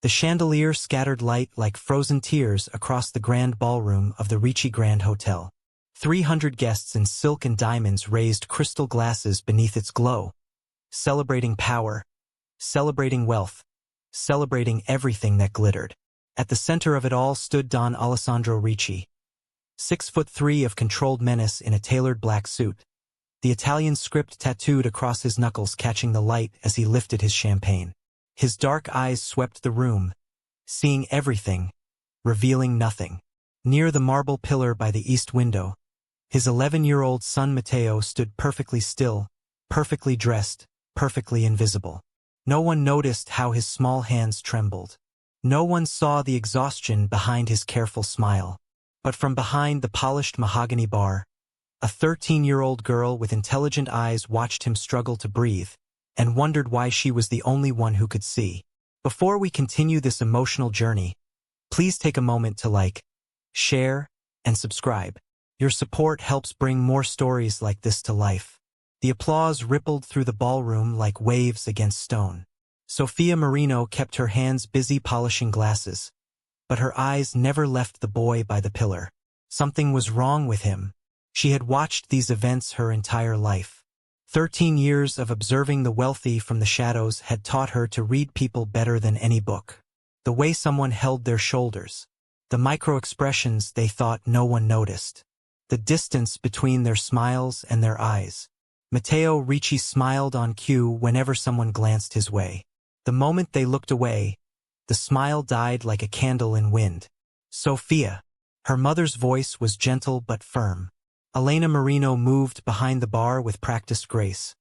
The chandelier scattered light like frozen tears across the grand ballroom of the Ricci Grand Hotel. 300 guests in silk and diamonds raised crystal glasses beneath its glow, celebrating power, celebrating wealth, celebrating everything that glittered. At the center of it all stood Don Alessandro Ricci, 6'3" of controlled menace in a tailored black suit, the Italian script tattooed across his knuckles catching the light as he lifted his champagne. His dark eyes swept the room, seeing everything, revealing nothing. Near the marble pillar by the east window, his 11-year-old son Matteo stood perfectly still, perfectly dressed, perfectly invisible. No one noticed how his small hands trembled. No one saw the exhaustion behind his careful smile. But from behind the polished mahogany bar, a 13-year-old girl with intelligent eyes watched him struggle to breathe, and wondered why she was the only one who could see. Before we continue this emotional journey, please take a moment to like, share, and subscribe. Your support helps bring more stories like this to life. The applause rippled through the ballroom like waves against stone. Sofia Marino kept her hands busy polishing glasses, but her eyes never left the boy by the pillar. Something was wrong with him. She had watched these events her entire life. 13 years of observing the wealthy from the shadows had taught her to read people better than any book. The way someone held their shoulders, the micro-expressions they thought no one noticed, the distance between their smiles and their eyes. Matteo Ricci smiled on cue whenever someone glanced his way. The moment they looked away, the smile died like a candle in wind. Sofia. Her mother's voice was gentle but firm. Elena Marino moved behind the bar with practiced grace,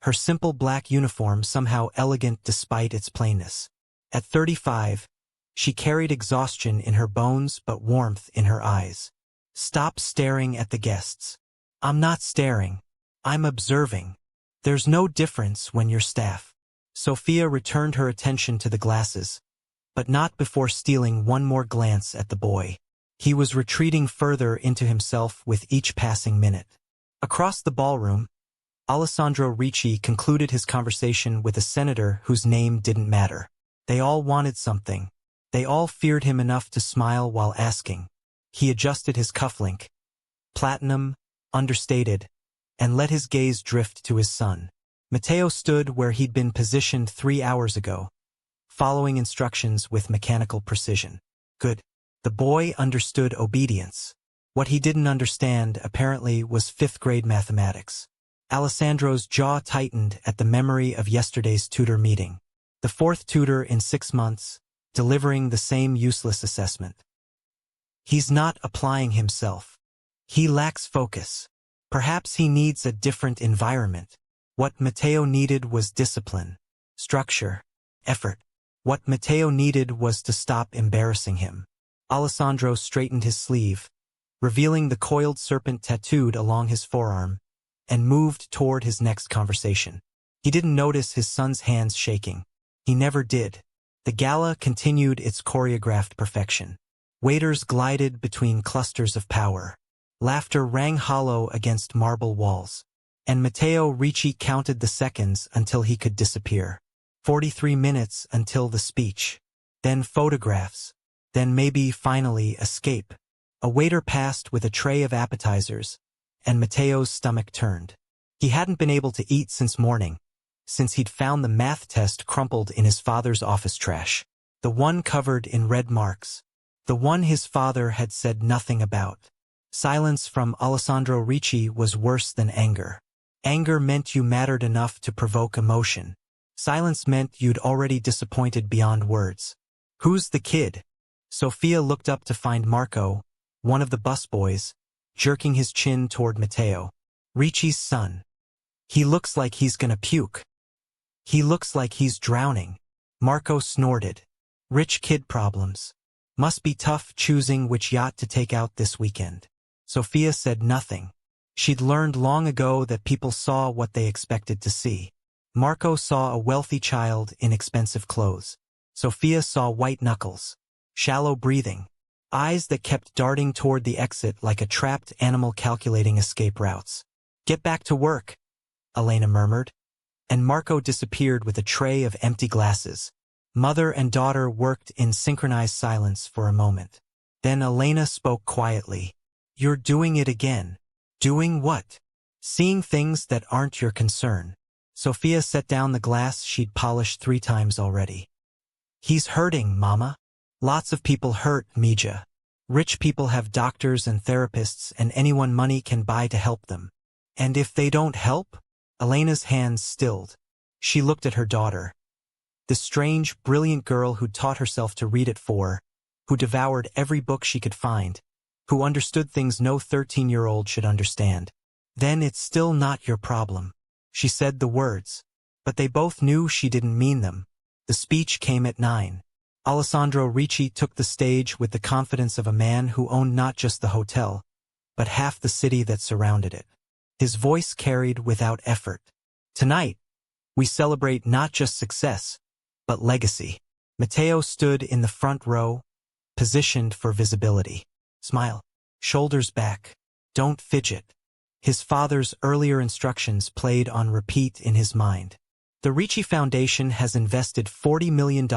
her simple black uniform somehow elegant despite its plainness. At 35, she carried exhaustion in her bones but warmth in her eyes. Stop staring at the guests. I'm not staring. I'm observing. There's no difference when you're staff. Sofia returned her attention to the glasses, but not before stealing one more glance at the boy. He was retreating further into himself with each passing minute. Across the ballroom, Alessandro Ricci concluded his conversation with a senator whose name didn't matter. They all wanted something. They all feared him enough to smile while asking. He adjusted his cufflink, platinum, understated, and let his gaze drift to his son. Matteo stood where he'd been positioned 3 hours ago, following instructions with mechanical precision. Good. The boy understood obedience. What he didn't understand, apparently, was 5th-grade mathematics. Alessandro's jaw tightened at the memory of yesterday's tutor meeting. The 4th tutor in 6 months, delivering the same useless assessment. He's not applying himself. He lacks focus. Perhaps he needs a different environment. What Matteo needed was discipline, structure, effort. What Matteo needed was to stop embarrassing him. Alessandro straightened his sleeve, revealing the coiled serpent tattooed along his forearm, and moved toward his next conversation. He didn't notice his son's hands shaking. He never did. The gala continued its choreographed perfection. Waiters glided between clusters of power. Laughter rang hollow against marble walls. And Matteo Ricci counted the seconds until he could disappear. 43 minutes until the speech. Then photographs. Then maybe, finally, escape. A waiter passed with a tray of appetizers, and Matteo's stomach turned. He hadn't been able to eat since morning, since he'd found the math test crumpled in his father's office trash. The one covered in red marks. The one his father had said nothing about. Silence from Alessandro Ricci was worse than anger. Anger meant you mattered enough to provoke emotion. Silence meant you'd already disappointed beyond words. Who's the kid? Sofia looked up to find Marco, one of the busboys, jerking his chin toward Matteo. Ricci's son. He looks like he's gonna puke. He looks like he's drowning. Marco snorted. Rich kid problems. Must be tough choosing which yacht to take out this weekend. Sofia said nothing. She'd learned long ago that people saw what they expected to see. Marco saw a wealthy child in expensive clothes. Sofia saw white knuckles. Shallow breathing. Eyes that kept darting toward the exit like a trapped animal calculating escape routes. Get back to work, Elena murmured. And Marco disappeared with a tray of empty glasses. Mother and daughter worked in synchronized silence for a moment. Then Elena spoke quietly. You're doing it again. Doing what? Seeing things that aren't your concern. Sophia set down the glass she'd polished 3 times already. He's hurting, Mama. Lots of people hurt, Mija. Rich people have doctors and therapists and anyone money can buy to help them. And if they don't help? Elena's hands stilled. She looked at her daughter. The strange, brilliant girl who'd taught herself to read at 4, who devoured every book she could find, who understood things no 13-year-old should understand. Then it's still not your problem. She said the words, but they both knew she didn't mean them. The speech came at 9. Alessandro Ricci took the stage with the confidence of a man who owned not just the hotel, but half the city that surrounded it. His voice carried without effort. Tonight, we celebrate not just success, but legacy. Matteo stood in the front row, positioned for visibility. Smile. Shoulders back. Don't fidget. His father's earlier instructions played on repeat in his mind. The Ricci Foundation has invested $40 million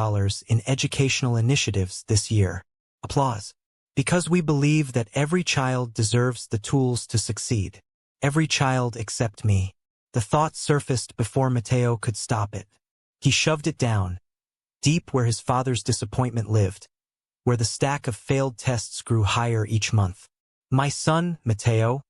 in educational initiatives this year. Applause. Because we believe that every child deserves the tools to succeed. Every child except me. The thought surfaced before Matteo could stop it. He shoved it down, deep where his father's disappointment lived, where the stack of failed tests grew higher each month. My son, Matteo,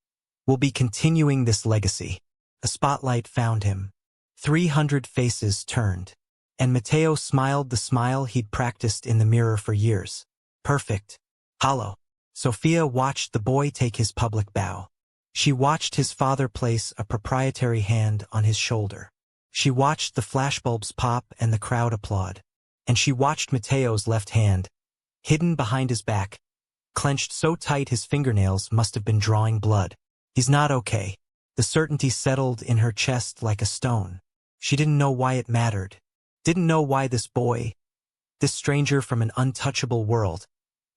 will be continuing this legacy. A spotlight found him. 300 faces turned, and Matteo smiled the smile he'd practiced in the mirror for years. Perfect. Hollow. Sophia watched the boy take his public bow. She watched his father place a proprietary hand on his shoulder. She watched the flashbulbs pop and the crowd applaud. And she watched Matteo's left hand, hidden behind his back, clenched so tight his fingernails must have been drawing blood. He's not okay. The certainty settled in her chest like a stone. She didn't know why it mattered. Didn't know why this boy, this stranger from an untouchable world,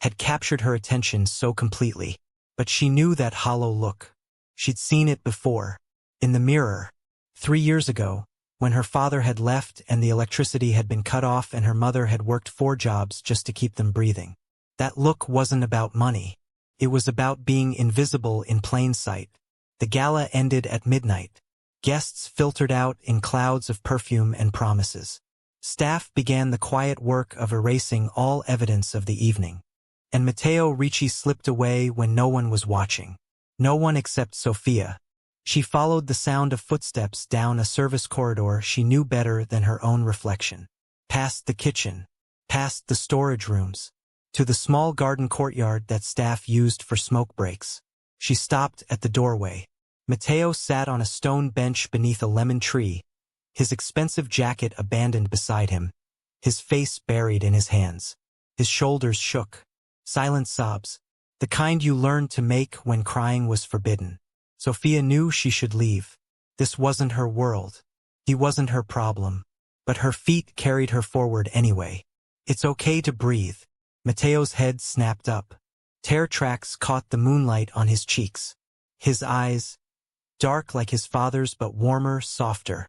had captured her attention so completely. But she knew that hollow look. She'd seen it before. In the mirror. 3 years ago, when her father had left and the electricity had been cut off and her mother had worked 4 jobs just to keep them breathing. That look wasn't about money. It was about being invisible in plain sight. The gala ended at midnight. Guests filtered out in clouds of perfume and promises. Staff began the quiet work of erasing all evidence of the evening. And Matteo Ricci slipped away when no one was watching. No one except Sophia. She followed the sound of footsteps down a service corridor she knew better than her own reflection. Past the kitchen. Past the storage rooms. To the small garden courtyard that staff used for smoke breaks. She stopped at the doorway. Matteo sat on a stone bench beneath a lemon tree, his expensive jacket abandoned beside him, his face buried in his hands. His shoulders shook. Silent sobs. The kind you learned to make when crying was forbidden. Sophia knew she should leave. This wasn't her world. He wasn't her problem. But her feet carried her forward anyway. It's okay to breathe. Matteo's head snapped up. Tear tracks caught the moonlight on his cheeks. His eyes, dark like his father's but warmer, softer,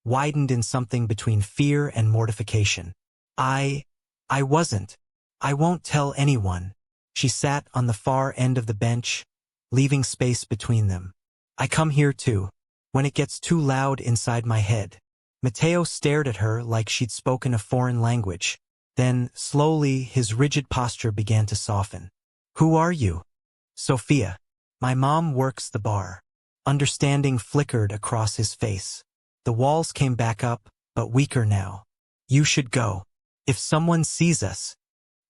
widened in something between fear and mortification. I wasn't. I won't tell anyone. She sat on the far end of the bench, leaving space between them. I come here too, when it gets too loud inside my head. Matteo stared at her like she'd spoken a foreign language. Then, slowly, his rigid posture began to soften. Who are you? Sophia. My mom works the bar. Understanding flickered across his face. The walls came back up, but weaker now. You should go. If someone sees us,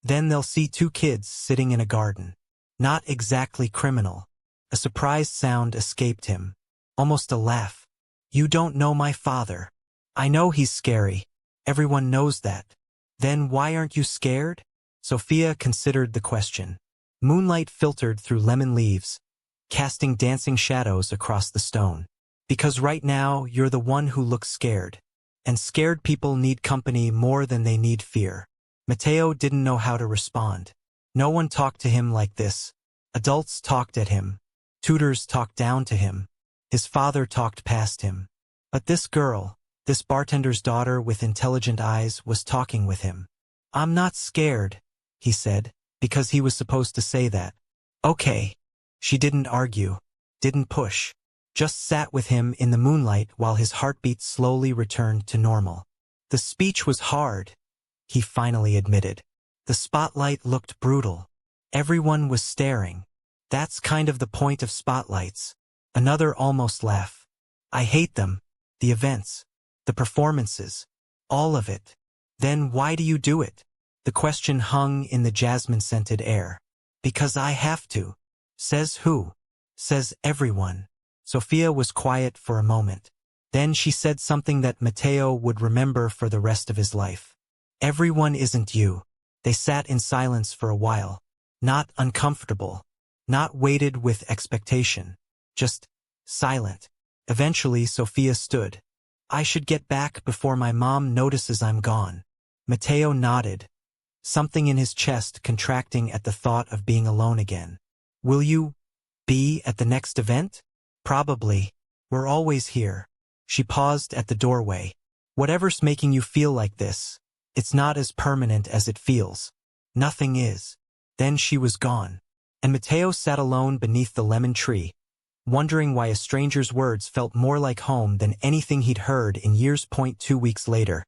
then they'll see 2 kids sitting in a garden. Not exactly criminal. A surprised sound escaped him. Almost a laugh. You don't know my father. I know he's scary. Everyone knows that. Then why aren't you scared? Sophia considered the question. Moonlight filtered through lemon leaves, casting dancing shadows across the stone. Because right now, you're the one who looks scared. And scared people need company more than they need fear. Matteo didn't know how to respond. No one talked to him like this. Adults talked at him. Tutors talked down to him. His father talked past him. But this girl, This bartender's daughter with intelligent eyes was talking with him. "I'm not scared," he said, because he was supposed to say that. "Okay." She didn't argue, didn't push, just sat with him in the moonlight while his heartbeat slowly returned to normal. The speech was hard, he finally admitted. The spotlight looked brutal. Everyone was staring. That's kind of the point of spotlights. Another almost laugh. "I hate them. The events. The performances. All of it. Then why do you do it?" The question hung in the jasmine-scented air. "Because I have to." Says who? Says everyone. Sophia was quiet for a moment. Then she said something that Matteo would remember for the rest of his life. "Everyone isn't you." They sat in silence for a while. Not uncomfortable. Not weighted with expectation. Just silent. Eventually Sophia stood. "I should get back before my mom notices I'm gone." Matteo nodded, something in his chest contracting at the thought of being alone again. "Will you be at the next event?" "Probably. We're always here." She paused at the doorway. "Whatever's making you feel like this, it's not as permanent as it feels." "Nothing is." Then she was gone. And Matteo sat alone beneath the lemon tree, wondering why a stranger's words felt more like home than anything he'd heard in years. 2 weeks later,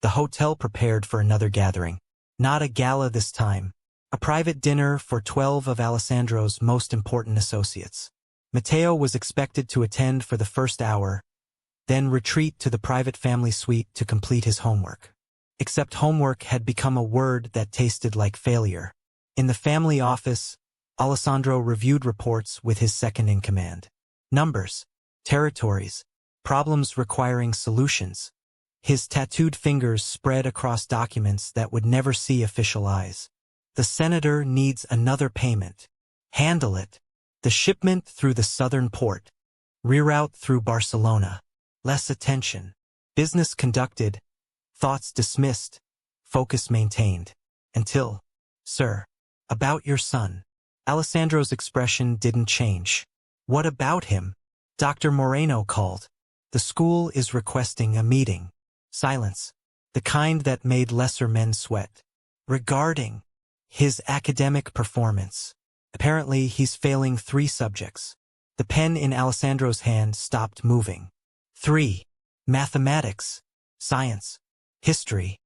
the hotel prepared for another gathering. Not a gala this time. A private dinner for 12 of Alessandro's most important associates. Matteo was expected to attend for the first hour, then retreat to the private family suite to complete his homework. Except homework had become a word that tasted like failure. In the family office, Alessandro reviewed reports with his second-in-command. Numbers, territories, problems requiring solutions. His tattooed fingers spread across documents that would never see official eyes. "The senator needs another payment. Handle it. The shipment through the southern port. Reroute through Barcelona. Less attention. Business conducted. Thoughts dismissed. Focus maintained. Until, sir, about your son." Alessandro's expression didn't change. "What about him?" Dr. Moreno called. "The school is requesting a meeting." Silence. The kind that made lesser men sweat. "Regarding his academic performance. Apparently he's failing 3 subjects." The pen in Alessandro's hand stopped moving. 3. Mathematics, science, history.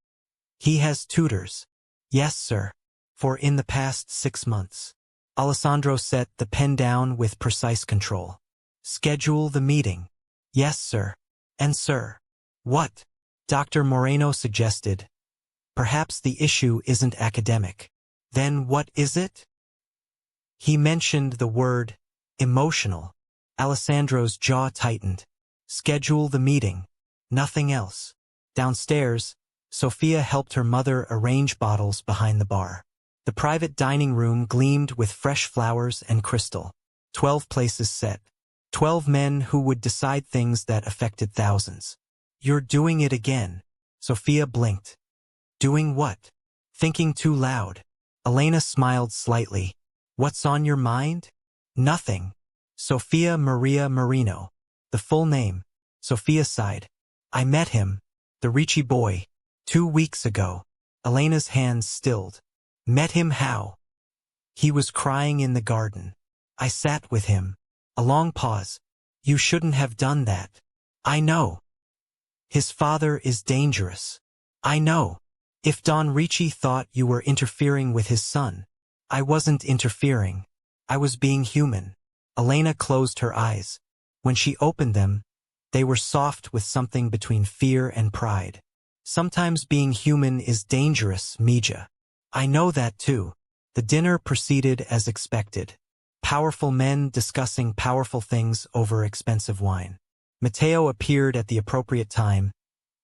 "He has tutors." "Yes, sir. For in the past 6 months." Alessandro set the pen down with precise control. "Schedule the meeting." "Yes, sir." "And sir." "What?" Dr. Moreno suggested. "Perhaps the issue isn't academic." "Then what is it?" He mentioned the word emotional. Alessandro's jaw tightened. "Schedule the meeting. Nothing else." Downstairs, Sophia helped her mother arrange bottles behind the bar. The private dining room gleamed with fresh flowers and crystal. 12 places set. 12 men who would decide things that affected thousands. "You're doing it again." Sophia blinked. "Doing what?" "Thinking too loud." Elena smiled slightly. "What's on your mind?" "Nothing." Sofia Maria Marino. The full name. Sophia sighed. "I met him, the Ricci boy, 2 weeks ago." Elena's hands stilled. "Met him how?" "He was crying in the garden. I sat with him." A long pause. "You shouldn't have done that." "I know." "His father is dangerous." "I know." "If Don Ricci thought you were interfering with his son." "I wasn't interfering. I was being human." Elena closed her eyes. When she opened them, they were soft with something between fear and pride. "Sometimes being human is dangerous, Mija." "I know that too." The dinner proceeded as expected. Powerful men discussing powerful things over expensive wine. Matteo appeared at the appropriate time,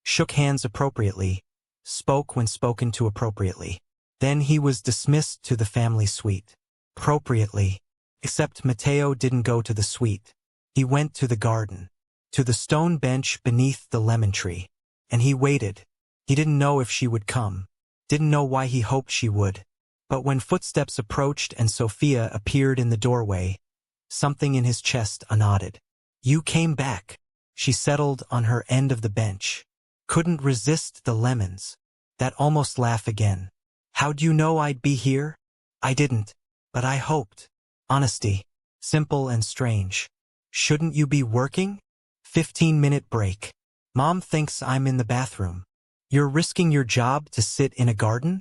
shook hands appropriately, spoke when spoken to appropriately. Then he was dismissed to the family suite. Appropriately. Except Matteo didn't go to the suite. He went to the garden, to the stone bench beneath the lemon tree. And he waited. He didn't know if she would come. Didn't know why he hoped she would. But when footsteps approached and Sophia appeared in the doorway, something in his chest nodded. "You came back." She settled on her end of the bench. Couldn't resist the lemons. That almost laugh again. How'd you know I'd be here? I didn't, but I hoped. Honesty. Simple and strange. Shouldn't you be working? 15-minute break. Mom thinks I'm in the bathroom. You're risking your job to sit in a garden?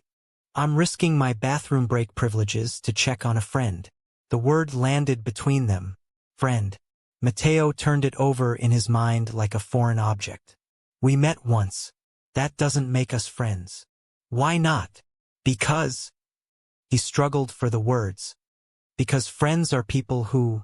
I'm risking my bathroom break privileges to check on a friend. The word landed between them. Friend. Matteo turned it over in his mind like a foreign object. We met once. That doesn't make us friends. Why not? Because. He struggled for the words. Because friends are people who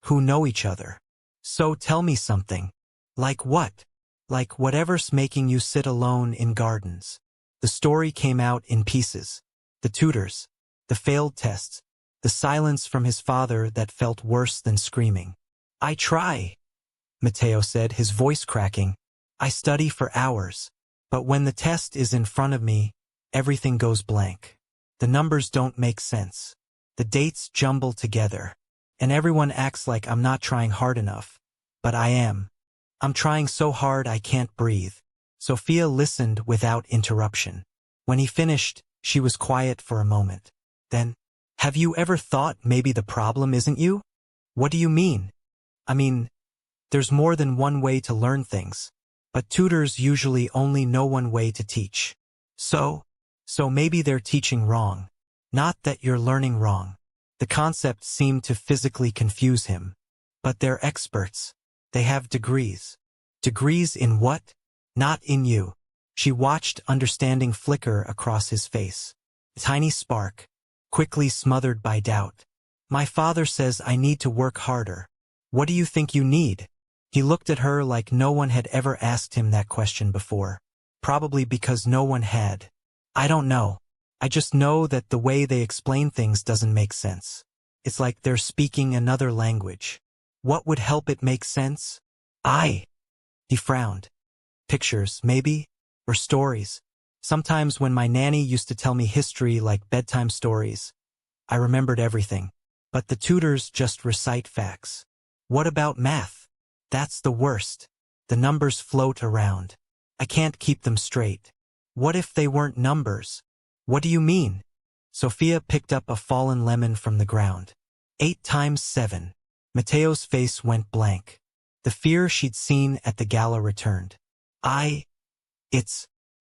know each other. So tell me something. Like what? Like whatever's making you sit alone in gardens. The story came out in pieces. The tutors. The failed tests. The silence from his father that felt worse than screaming. I try, Matteo said, his voice cracking. I study for hours. But when the test is in front of me, everything goes blank. The numbers don't make sense. The dates jumble together. And everyone acts like I'm not trying hard enough. But I am. I'm trying so hard I can't breathe. Sophia listened without interruption. When he finished, she was quiet for a moment. Then, have you ever thought maybe the problem isn't you? What do you mean? I mean, there's more than one way to learn things. But tutors usually only know one way to teach. So maybe they're teaching wrong. Not that you're learning wrong. The concept seemed to physically confuse him. But they're experts. They have degrees. Degrees in what? Not in you. She watched understanding flicker across his face. A tiny spark, quickly smothered by doubt. My father says I need to work harder. What do you think you need? He looked at her like no one had ever asked him that question before. Probably because no one had. I don't know. I just know that the way they explain things doesn't make sense. It's like they're speaking another language. What would help it make sense? He frowned. Pictures, maybe? Or stories. Sometimes when my nanny used to tell me history like bedtime stories, I remembered everything. But the tutors just recite facts. What about math? That's the worst. The numbers float around. I can't keep them straight. What if they weren't numbers? What do you mean? Sophia picked up a fallen lemon from the ground. 8 times 7. Matteo's face went blank. The fear she'd seen at the gala returned.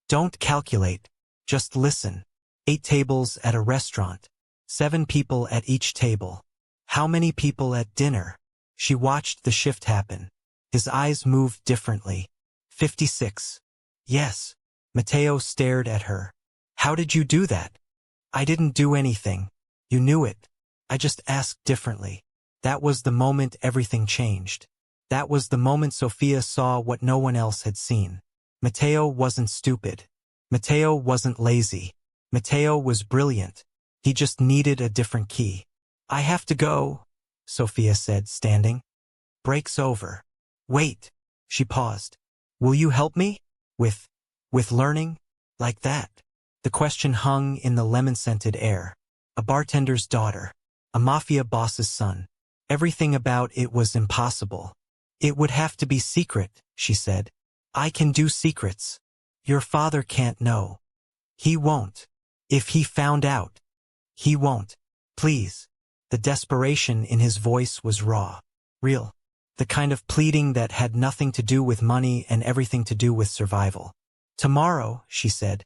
Don't calculate. Just listen. 8 tables at a restaurant. 7 people at each table. How many people at dinner? She watched the shift happen. His eyes moved differently. 56. Yes. Matteo stared at her. How did you do that? I didn't do anything. You knew it. I just asked differently. That was the moment everything changed. That was the moment Sophia saw what no one else had seen. Matteo wasn't stupid. Matteo wasn't lazy. Matteo was brilliant. He just needed a different key. I have to go, Sophia said, standing. Break's over. Wait. She paused. Will you help me? With learning? Like that? The question hung in the lemon-scented air. A bartender's daughter. A mafia boss's son. Everything about it was impossible. It would have to be secret, she said. I can do secrets. Your father can't know. He won't. If he found out. He won't. Please. The desperation in his voice was raw. Real. The kind of pleading that had nothing to do with money and everything to do with survival. Tomorrow, she said.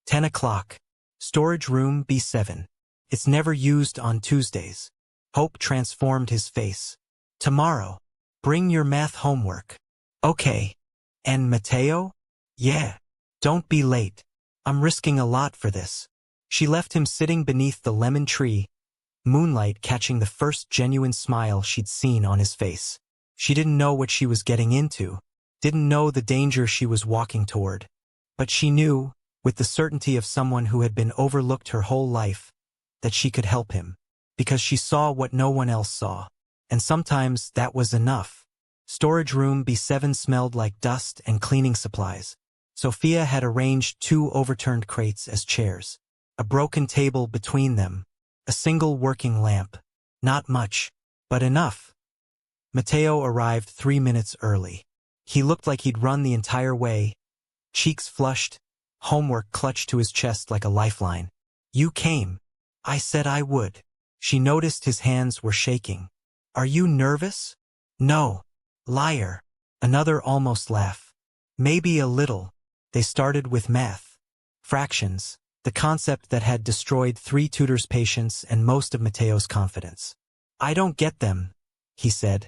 10 o'clock. Storage room B7. It's never used on Tuesdays. Hope transformed his face. Tomorrow. Bring your math homework. Okay. And Matteo? Yeah. Don't be late. I'm risking a lot for this. She left him sitting beneath the lemon tree, moonlight catching the first genuine smile she'd seen on his face. She didn't know what she was getting into, didn't know the danger she was walking toward. But she knew, with the certainty of someone who had been overlooked her whole life, that she could help him. Because she saw what no one else saw. And sometimes that was enough. Storage room B7 smelled like dust and cleaning supplies. Sophia had arranged 2 overturned crates as chairs. A broken table between them. A single working lamp. Not much, but enough. Matteo arrived 3 minutes early. He looked like he'd run the entire way, cheeks flushed, homework clutched to his chest like a lifeline. You came. I said I would. She noticed his hands were shaking. Are you nervous? No. Liar. Another almost laugh. Maybe a little. They started with math. Fractions, the concept that had destroyed 3 tutors' patience and most of Mateo's confidence. I don't get them, he said,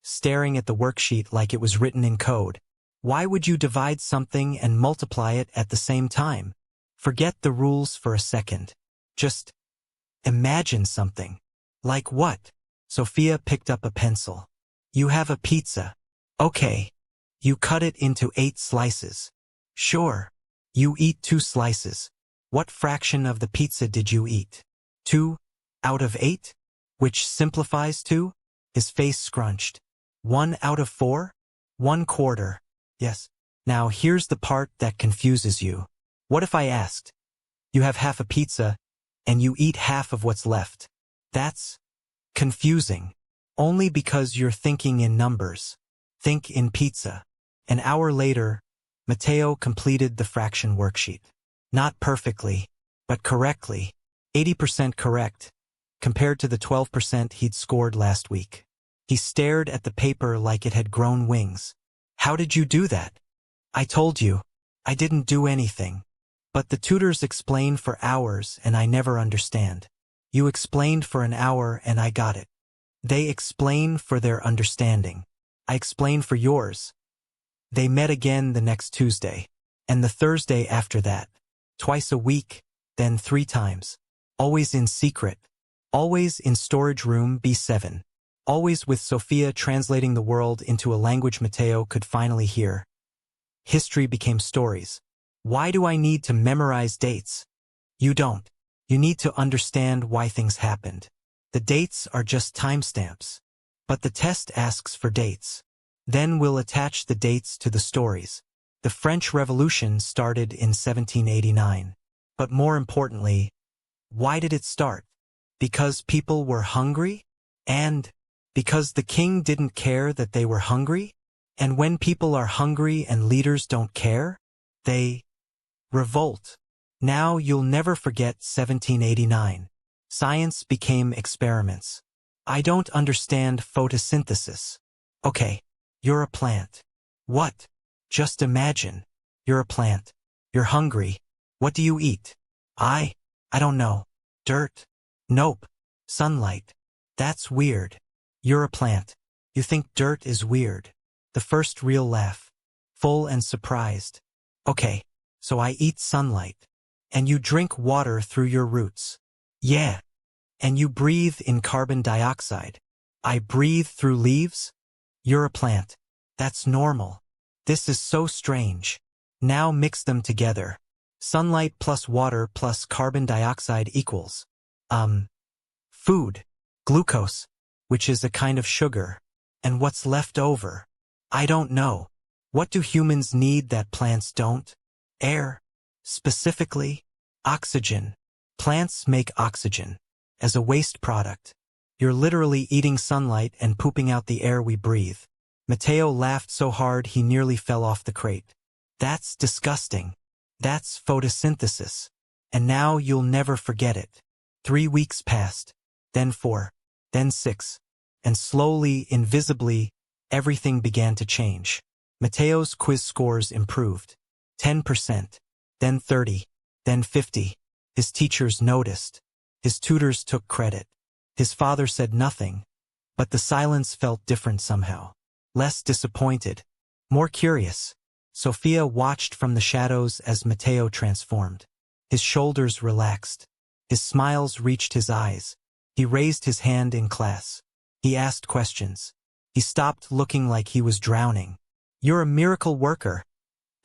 staring at the worksheet like it was written in code. Why would you divide something and multiply it at the same time? Forget the rules for a second. Just imagine something. Like what? Sophia picked up a pencil. You have a pizza. Okay. You cut it into 8 slices. Sure. You eat 2 slices. What fraction of the pizza did you eat? 2 out of 8? Which simplifies to? His face scrunched. 1 out of 4? 1/4. Yes. Now here's the part that confuses you. What if I asked? You have half a pizza, and you eat half of what's left. That's confusing. Only because you're thinking in numbers. Think in pizza. An hour later, Mateo completed the fraction worksheet. Not perfectly, but correctly. 80% correct, compared to the 12% he'd scored last week. He stared at the paper like it had grown wings. How did you do that? I told you. I didn't do anything. But the tutors explain for hours and I never understand. You explained for an hour and I got it. They explain for their understanding. I explain for yours. They met again the next Tuesday, and the Thursday after that. Twice a week, then 3 times. Always in secret. Always in storage room B7. Always with Sophia translating the world into a language Mateo could finally hear. History became stories. Why do I need to memorize dates? You don't. You need to understand why things happened. The dates are just timestamps. But the test asks for dates. Then we'll attach the dates to the stories. The French Revolution started in 1789. But more importantly, why did it start? Because people were hungry? And because the king didn't care that they were hungry? And when people are hungry and leaders don't care, they revolt. Now you'll never forget 1789. Science became experiments. I don't understand photosynthesis. Okay, you're a plant. What? Just imagine. You're a plant. You're hungry. What do you eat? I don't know. Dirt? Nope. Sunlight. That's weird. You're a plant. You think dirt is weird. The first real laugh. Full and surprised. Okay, so I eat sunlight. And you drink water through your roots. Yeah. And you breathe in carbon dioxide. I breathe through leaves? You're a plant. That's normal. This is so strange. Now mix them together. Sunlight plus water plus carbon dioxide equals food. Glucose, which is a kind of sugar. And what's left over? I don't know. What do humans need that plants don't? Air. Specifically, oxygen. Plants make oxygen as a waste product. You're literally eating sunlight and pooping out the air we breathe. Mateo laughed so hard he nearly fell off the crate. That's disgusting. That's photosynthesis. And now you'll never forget it. 3 weeks passed, then 4, then 6, and slowly, invisibly, everything began to change. Mateo's quiz scores improved. 10%, then 30, then 50. His teachers noticed. His tutors took credit. His father said nothing, but the silence felt different somehow. Less disappointed, more curious. Sophia watched from the shadows as Mateo transformed. His shoulders relaxed. His smiles reached his eyes. He raised his hand in class. He asked questions. He stopped looking like he was drowning. You're a miracle worker,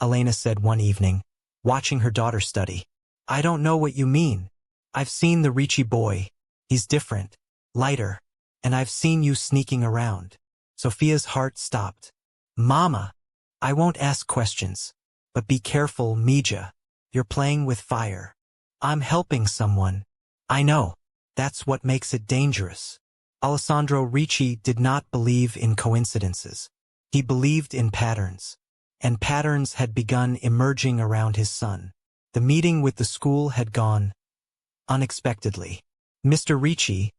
Elena said one evening, watching her daughter study. I don't know what you mean. I've seen the Ricci boy. He's different, lighter, and I've seen you sneaking around. Sophia's heart stopped. Mama, I won't ask questions. But be careful, Mija. You're playing with fire. I'm helping someone. I know. That's what makes it dangerous. Alessandro Ricci did not believe in coincidences. He believed in patterns. and patterns had begun emerging around his son. The meeting with the school had gone unexpectedly. Mr. Ricci,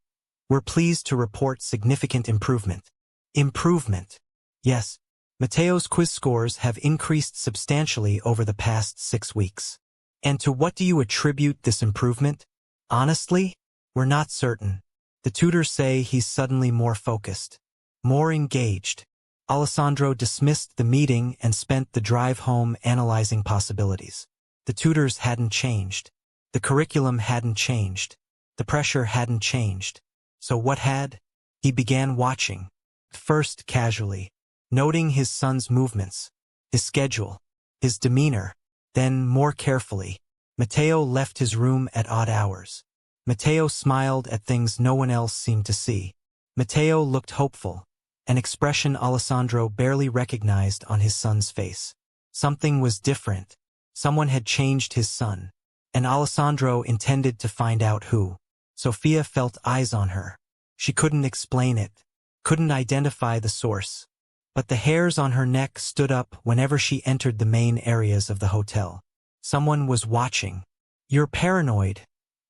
we're pleased to report significant improvement. Improvement. Yes, Matteo's quiz scores have increased substantially over the past 6 weeks. And to what do you attribute this improvement? Honestly, we're not certain. The tutors say he's suddenly more focused, more engaged. Alessandro dismissed the meeting and spent the drive home analyzing possibilities. The tutors hadn't changed. The curriculum hadn't changed. The pressure hadn't changed. So what had? He began watching. First casually, noting his son's movements, his schedule, his demeanor. Then, more carefully, Matteo left his room at odd hours. Matteo smiled at things no one else seemed to see. Matteo looked hopeful, an expression Alessandro barely recognized on his son's face. Something was different. Someone had changed his son, and Alessandro intended to find out who. Sophia felt eyes on her. She couldn't explain it, couldn't identify the source. But the hairs on her neck stood up whenever she entered the main areas of the hotel. Someone was watching. You're paranoid,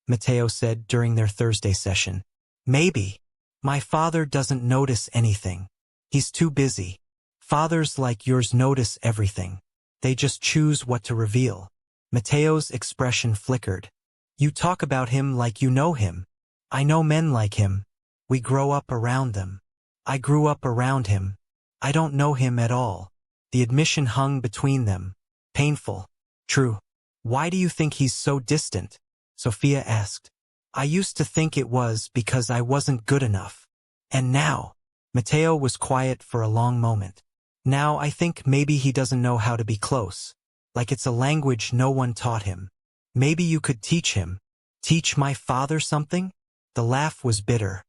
Matteo said during their Thursday session. Maybe. My father doesn't notice anything. He's too busy. Fathers like yours notice everything. They just choose what to reveal. Matteo's expression flickered. You talk about him like you know him. I know men like him. We grow up around them. I grew up around him. I don't know him at all. The admission hung between them. Painful. True. Why do you think he's so distant? Sophia asked. I used to think it was because I wasn't good enough. And now? Matteo was quiet for a long moment. Now I think maybe he doesn't know how to be close. Like it's a language no one taught him. Maybe you could teach him. Teach my father something? The laugh was bitter.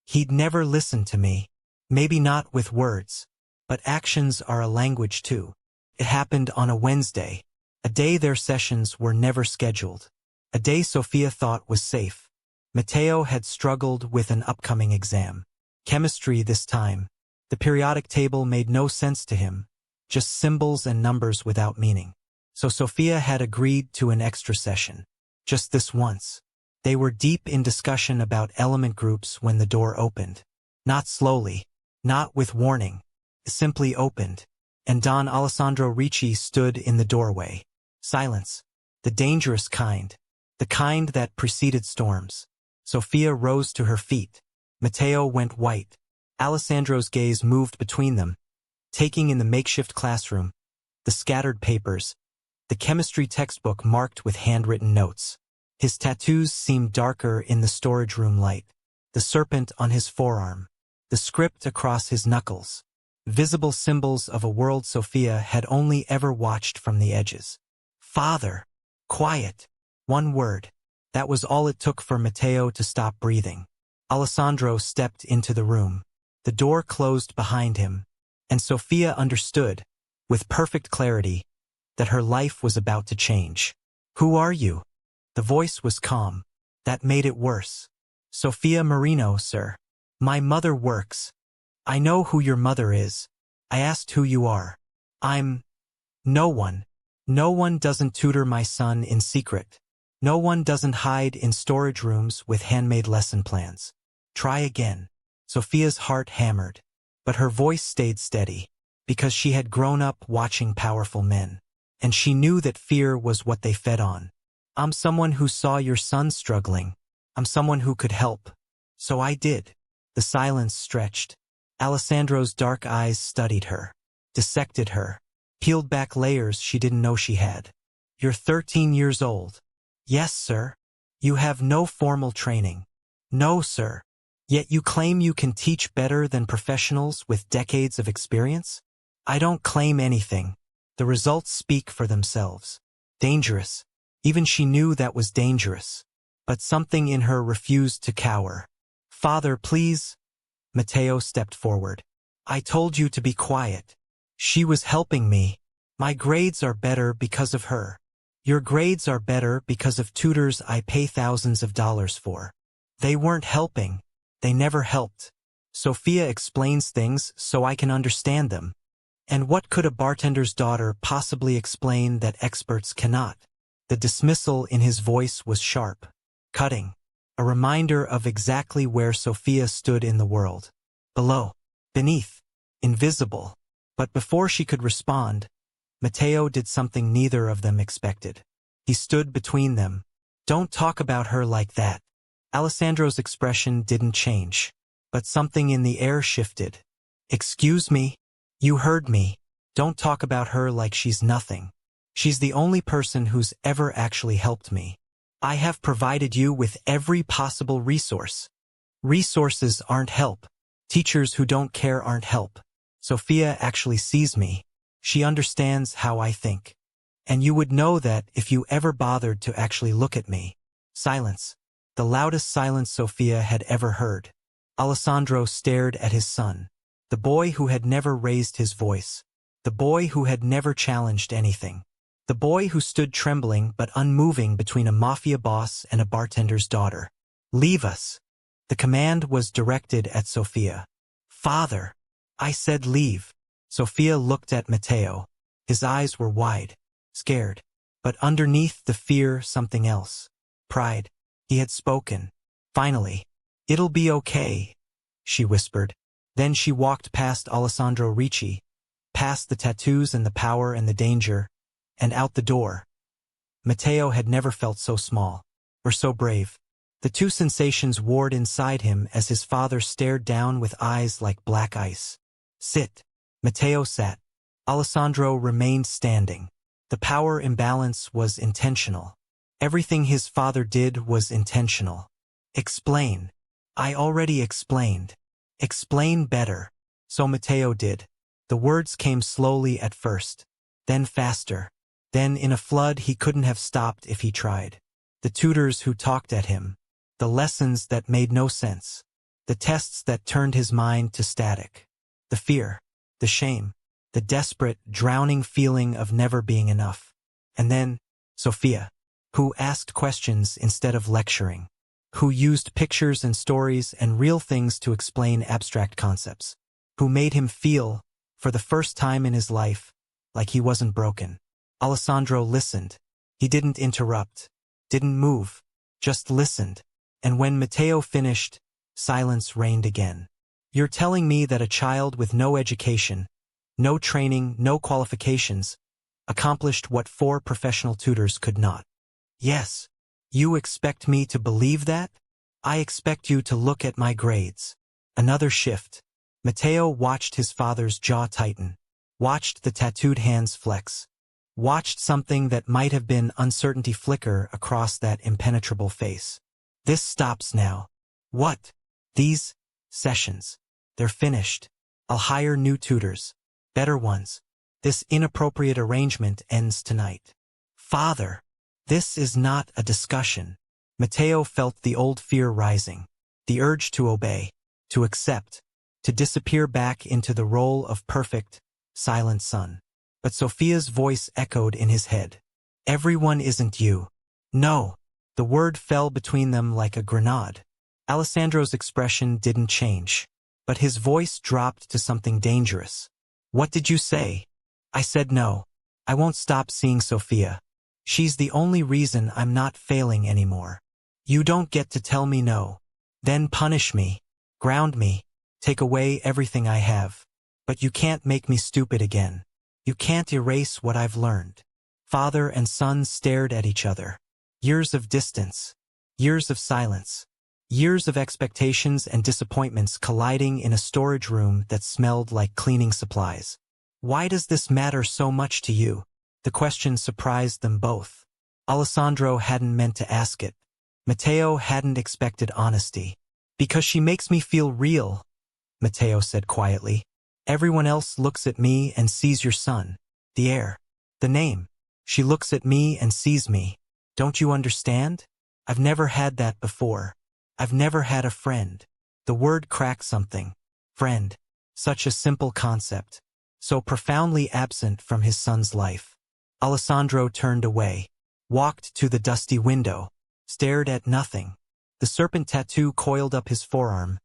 He'd never listen to me. Maybe not with words. But actions are a language too. It happened on a Wednesday. A day their sessions were never scheduled. A day Sophia thought was safe. Matteo had struggled with an upcoming exam. Chemistry this time. The periodic table made no sense to him. Just symbols and numbers without meaning. So Sophia had agreed to an extra session. Just this once. They were deep in discussion about element groups when the door opened. Not slowly. Not with warning. It simply opened. And Don Alessandro Ricci stood in the doorway. Silence. The dangerous kind. The kind that preceded storms. Sophia rose to her feet. Matteo went white. Alessandro's gaze moved between them, taking in the makeshift classroom, the scattered papers, the chemistry textbook marked with handwritten notes. His tattoos seemed darker in the storage room light. The serpent on his forearm, the script across his knuckles, visible symbols of a world Sophia had only ever watched from the edges. Father. Quiet. One word. That was all it took for Matteo to stop breathing. Alessandro stepped into the room. The door closed behind him, and Sophia understood, with perfect clarity, that her life was about to change. Who are you? The voice was calm. That made it worse. Sophia Marino, sir. My mother works. I know who your mother is. I asked who you are. I'm no one. No one doesn't tutor my son in secret. No one doesn't hide in storage rooms with handmade lesson plans. Try again. Sophia's heart hammered, but her voice stayed steady, because she had grown up watching powerful men, and she knew that fear was what they fed on. I'm someone who saw your son struggling. I'm someone who could help. So I did. The silence stretched. Alessandro's dark eyes studied her, dissected her, peeled back layers she didn't know she had. You're 13 years old. Yes, sir. You have no formal training. No, sir. Yet you claim you can teach better than professionals with decades of experience? I don't claim anything. The results speak for themselves. Dangerous. Even she knew that was dangerous. But something in her refused to cower. Father, please. Matteo stepped forward. I told you to be quiet. She was helping me. My grades are better because of her. Your grades are better because of tutors I pay thousands of dollars for. They weren't helping. They never helped. Sophia explains things so I can understand them. And what could a bartender's daughter possibly explain that experts cannot? The dismissal in his voice was sharp, cutting, a reminder of exactly where Sophia stood in the world. Below, beneath, invisible. But before she could respond, Matteo did something neither of them expected. He stood between them. "Don't talk about her like that." Alessandro's expression didn't change, but something in the air shifted. "Excuse me? You heard me. Don't talk about her like she's nothing. She's the only person who's ever actually helped me. I have provided you with every possible resource. Resources aren't help. Teachers who don't care aren't help. Sophia actually sees me. She understands how I think. And you would know that if you ever bothered to actually look at me." Silence. The loudest silence Sophia had ever heard. Alessandro stared at his son. The boy who had never raised his voice. The boy who had never challenged anything. The boy who stood trembling but unmoving between a mafia boss and a bartender's daughter. "Leave us." The command was directed at Sophia. "Father, I said leave." Sophia looked at Matteo. His eyes were wide, scared. But underneath the fear, something else. Pride. He had spoken. Finally. "It'll be okay," she whispered. Then she walked past Alessandro Ricci, past the tattoos and the power and the danger, and out the door. Matteo had never felt so small, or so brave. The two sensations warred inside him as his father stared down with eyes like black ice. "Sit." Matteo sat. Alessandro remained standing. The power imbalance was intentional. Everything his father did was intentional. "Explain." "I already explained." "Explain better." So Matteo did. The words came slowly at first, then faster. Then in a flood he couldn't have stopped if he tried. The tutors who talked at him. The lessons that made no sense. The tests that turned his mind to static. The fear. The shame. The desperate, drowning feeling of never being enough. And then, Sophia, who asked questions instead of lecturing. Who used pictures and stories and real things to explain abstract concepts. Who made him feel, for the first time in his life, like he wasn't broken. Alessandro listened. He didn't interrupt, didn't move, just listened. And when Matteo finished, silence reigned again. "You're telling me that a child with no education, no training, no qualifications, accomplished what 4 professional tutors could not?" "Yes." "You expect me to believe that?" "I expect you to look at my grades." Another shift. Matteo watched his father's jaw tighten, watched the tattooed hands flex, watched something that might have been uncertainty flicker across that impenetrable face. "This stops now." "What?" "These sessions. They're finished. I'll hire new tutors. Better ones. This inappropriate arrangement ends tonight." "Father, this is not a discussion." Matteo felt the old fear rising, the urge to obey, to accept, to disappear back into the role of perfect, silent son. But Sophia's voice echoed in his head. "Everyone isn't you." "No." The word fell between them like a grenade. Alessandro's expression didn't change, but his voice dropped to something dangerous. "What did you say?" "I said no. I won't stop seeing Sophia. She's the only reason I'm not failing anymore. You don't get to tell me no. Then punish me, ground me, take away everything I have. But you can't make me stupid again. You can't erase what I've learned." Father and son stared at each other. Years of distance. Years of silence. Years of expectations and disappointments colliding in a storage room that smelled like cleaning supplies. "Why does this matter so much to you?" The question surprised them both. Alessandro hadn't meant to ask it. Matteo hadn't expected honesty. "Because she makes me feel real," Matteo said quietly. "Everyone else looks at me and sees your son, the heir, the name. She looks at me and sees me. Don't you understand? I've never had that before. I've never had a friend." The word cracked something. Friend. Such a simple concept. So profoundly absent from his son's life. Alessandro turned away, walked to the dusty window, stared at nothing. The serpent tattoo coiled up his forearm,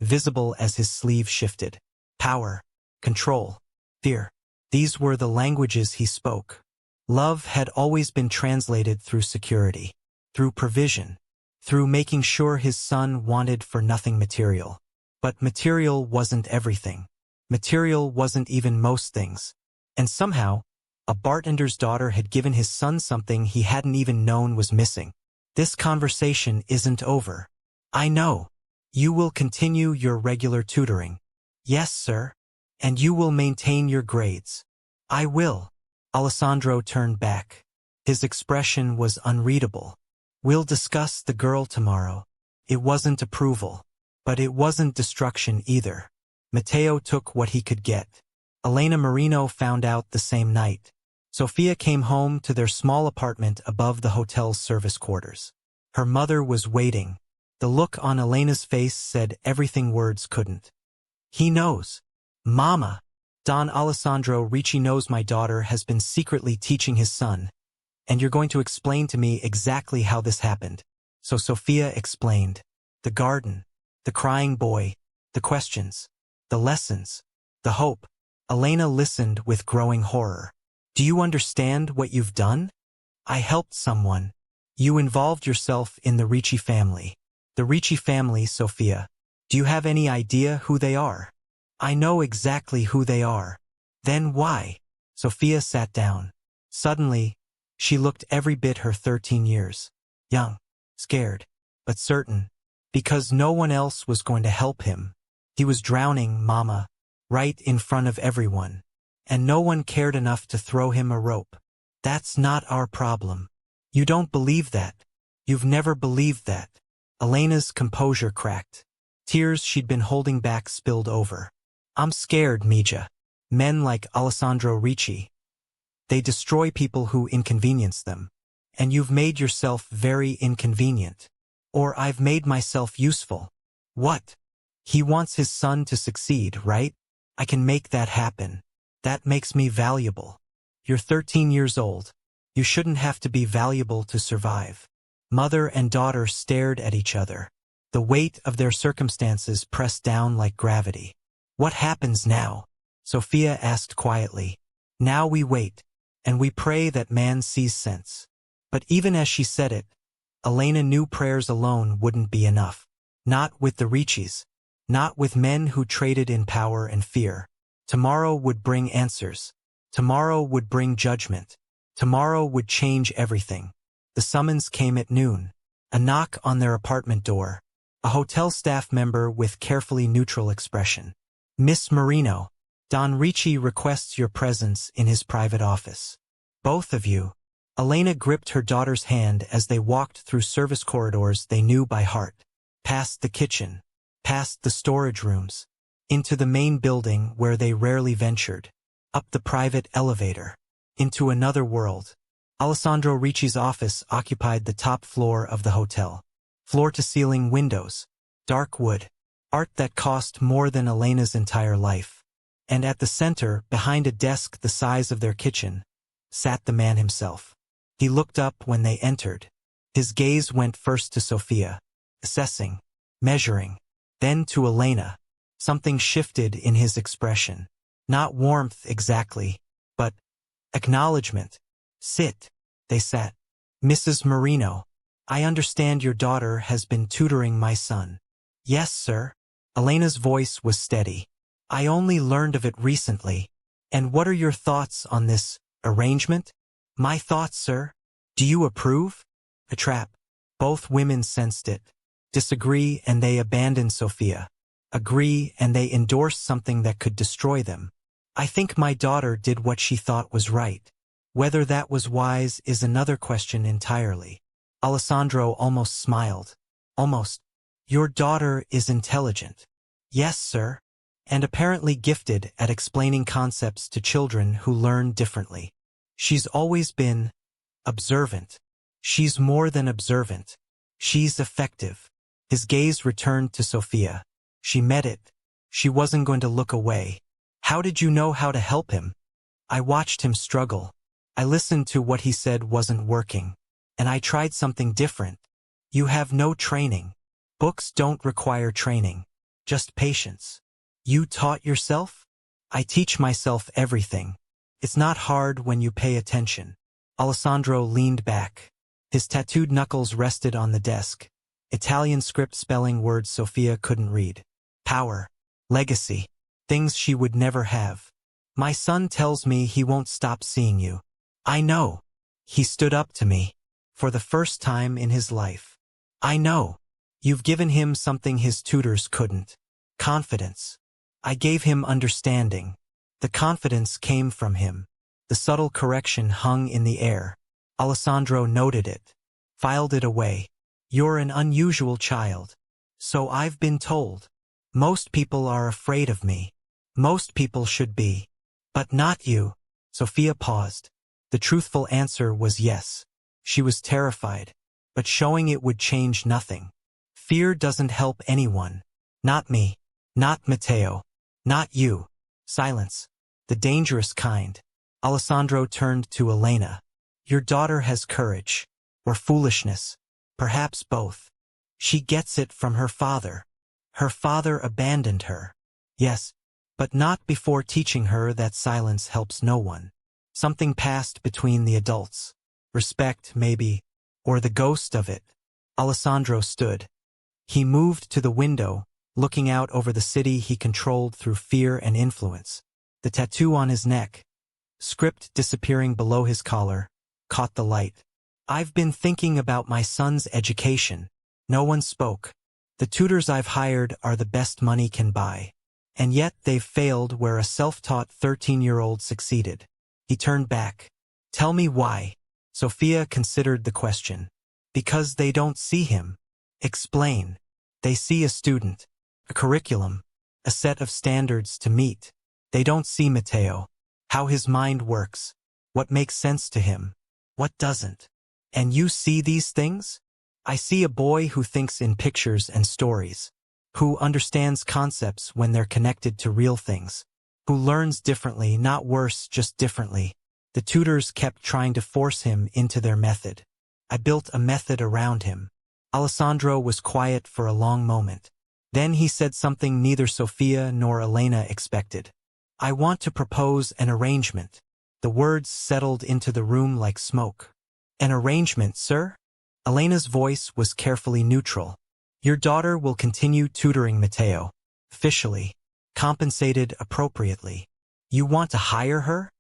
visible as his sleeve shifted. Power, control, fear. These were the languages he spoke. Love had always been translated through security, through provision, through making sure his son wanted for nothing material. But material wasn't everything. Material wasn't even most things. And somehow, a bartender's daughter had given his son something he hadn't even known was missing. This conversation isn't over. I know. You will continue your regular tutoring. Yes, sir. And you will maintain your grades. I will. Alessandro turned back. His expression was unreadable. We'll discuss the girl tomorrow. It wasn't approval. But it wasn't destruction either. Matteo took what he could get. Elena Marino found out the same night. Sofia came home to their small apartment above the hotel's service quarters. Her mother was waiting. The look on Elena's face said everything words couldn't. He knows. Mama. Don Alessandro Ricci knows my daughter has been secretly teaching his son. And you're going to explain to me exactly how this happened. So Sofia explained. The garden. The crying boy. The questions. The lessons. The hope. Elena listened with growing horror. Do you understand what you've done? I helped someone. You involved yourself in the Ricci family. The Ricci family, Sofia. Do you have any idea who they are? I know exactly who they are. Then why? Sofia sat down. Suddenly, she looked every bit her 13 years. Young, scared, but certain. Because no one else was going to help him. He was drowning, Mama, right in front of everyone. And no one cared enough to throw him a rope. That's not our problem. You don't believe that. You've never believed that. Elena's composure cracked. Tears she'd been holding back spilled over. I'm scared, Mija. Men like Alessandro Ricci. They destroy people who inconvenience them. And you've made yourself very inconvenient. Or I've made myself useful. What? He wants his son to succeed, right? I can make that happen. That makes me valuable. You're 13 years old. You shouldn't have to be valuable to survive. Mother and daughter stared at each other. The weight of their circumstances pressed down like gravity. What happens now? Sofia asked quietly. Now we wait, and we pray that man sees sense. But even as she said it, Elena knew prayers alone wouldn't be enough. Not with the Riccis. Not with men who traded in power and fear. Tomorrow would bring answers. Tomorrow would bring judgment. Tomorrow would change everything. The summons came at noon. A knock on their apartment door. A hotel staff member with carefully neutral expression. Miss Marino, Don Ricci requests your presence in his private office. Both of you. Elena gripped her daughter's hand as they walked through service corridors they knew by heart. Past the kitchen. Past the storage rooms. Into the main building where they rarely ventured. Up the private elevator. Into another world. Alessandro Ricci's office occupied the top floor of the hotel. Floor-to-ceiling windows. Dark wood. Art that cost more than Elena's entire life. And at the center, behind a desk the size of their kitchen, sat the man himself. He looked up when they entered. His gaze went first to Sofia, assessing, measuring, then to Elena. Something shifted in his expression. Not warmth exactly, but acknowledgement. Sit. They sat. Mrs. Marino, I understand your daughter has been tutoring my son. Yes, sir. Elena's voice was steady. I only learned of it recently. And what are your thoughts on this arrangement? My thoughts, sir? Do you approve? A trap. Both women sensed it. Disagree and they abandoned Sofia. Agree and they endorsed something that could destroy them. I think my daughter did what she thought was right. Whether that was wise is another question entirely. Alessandro almost smiled. Almost. Your daughter is intelligent. Yes, sir. And apparently gifted at explaining concepts to children who learn differently. She's always been observant. She's more than observant. She's effective. His gaze returned to Sofia. She met it. She wasn't going to look away. How did you know how to help him? I watched him struggle. I listened to what he said wasn't working. And I tried something different. You have no training. Books don't require training. Just patience. You taught yourself? I teach myself everything. It's not hard when you pay attention. Alessandro leaned back. His tattooed knuckles rested on the desk. Italian script spelling words Sophia couldn't read. Power. Legacy. Things she would never have. My son tells me he won't stop seeing you. I know. He stood up to me. For the first time in his life. I know. You've given him something his tutors couldn't. Confidence. I gave him understanding. The confidence came from him. The subtle correction hung in the air. Alessandro noted it. Filed it away. You're an unusual child. So I've been told. Most people are afraid of me. Most people should be. But not you. Sophia paused. The truthful answer was yes. She was terrified. But showing it would change nothing. Fear doesn't help anyone. Not me. Not Matteo. Not you. Silence. The dangerous kind. Alessandro turned to Elena. Your daughter has courage. Or foolishness. Perhaps both. She gets it from her father. Her father abandoned her. Yes, but not before teaching her that silence helps no one. Something passed between the adults. Respect, maybe, or the ghost of it. Alessandro stood. He moved to the window, looking out over the city he controlled through fear and influence. The tattoo on his neck, script disappearing below his collar, caught the light. I've been thinking about my son's education. No one spoke. The tutors I've hired are the best money can buy. And yet they've failed where a self-taught 13-year-old succeeded. He turned back. Tell me why. Sophia considered the question. Because they don't see him. Explain. They see a student, a curriculum, a set of standards to meet. They don't see Matteo, how his mind works, what makes sense to him, what doesn't. And you see these things? I see a boy who thinks in pictures and stories, who understands concepts when they're connected to real things, who learns differently, not worse, just differently. The tutors kept trying to force him into their method. I built a method around him. Alessandro was quiet for a long moment. Then he said something neither Sophia nor Elena expected. I want to propose an arrangement. The words settled into the room like smoke. An arrangement, sir? Elena's voice was carefully neutral. Your daughter will continue tutoring Matteo. Officially. Compensated appropriately. You want to hire her?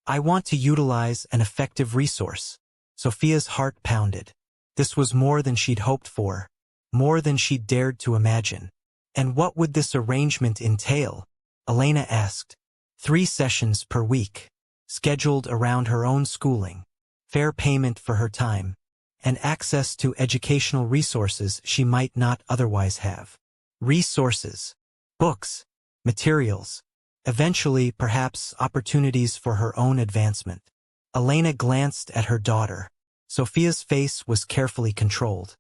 I want to utilize an effective resource. Sophia's heart pounded. This was more than she'd hoped for. More than she'd dared to imagine. And what would this arrangement entail? Elena asked. 3 sessions per week. Scheduled around her own schooling. Fair payment for her time. And access to educational resources she might not otherwise have. Resources. Books. Materials. Eventually, perhaps, opportunities for her own advancement. Elena glanced at her daughter. Sophia's face was carefully controlled.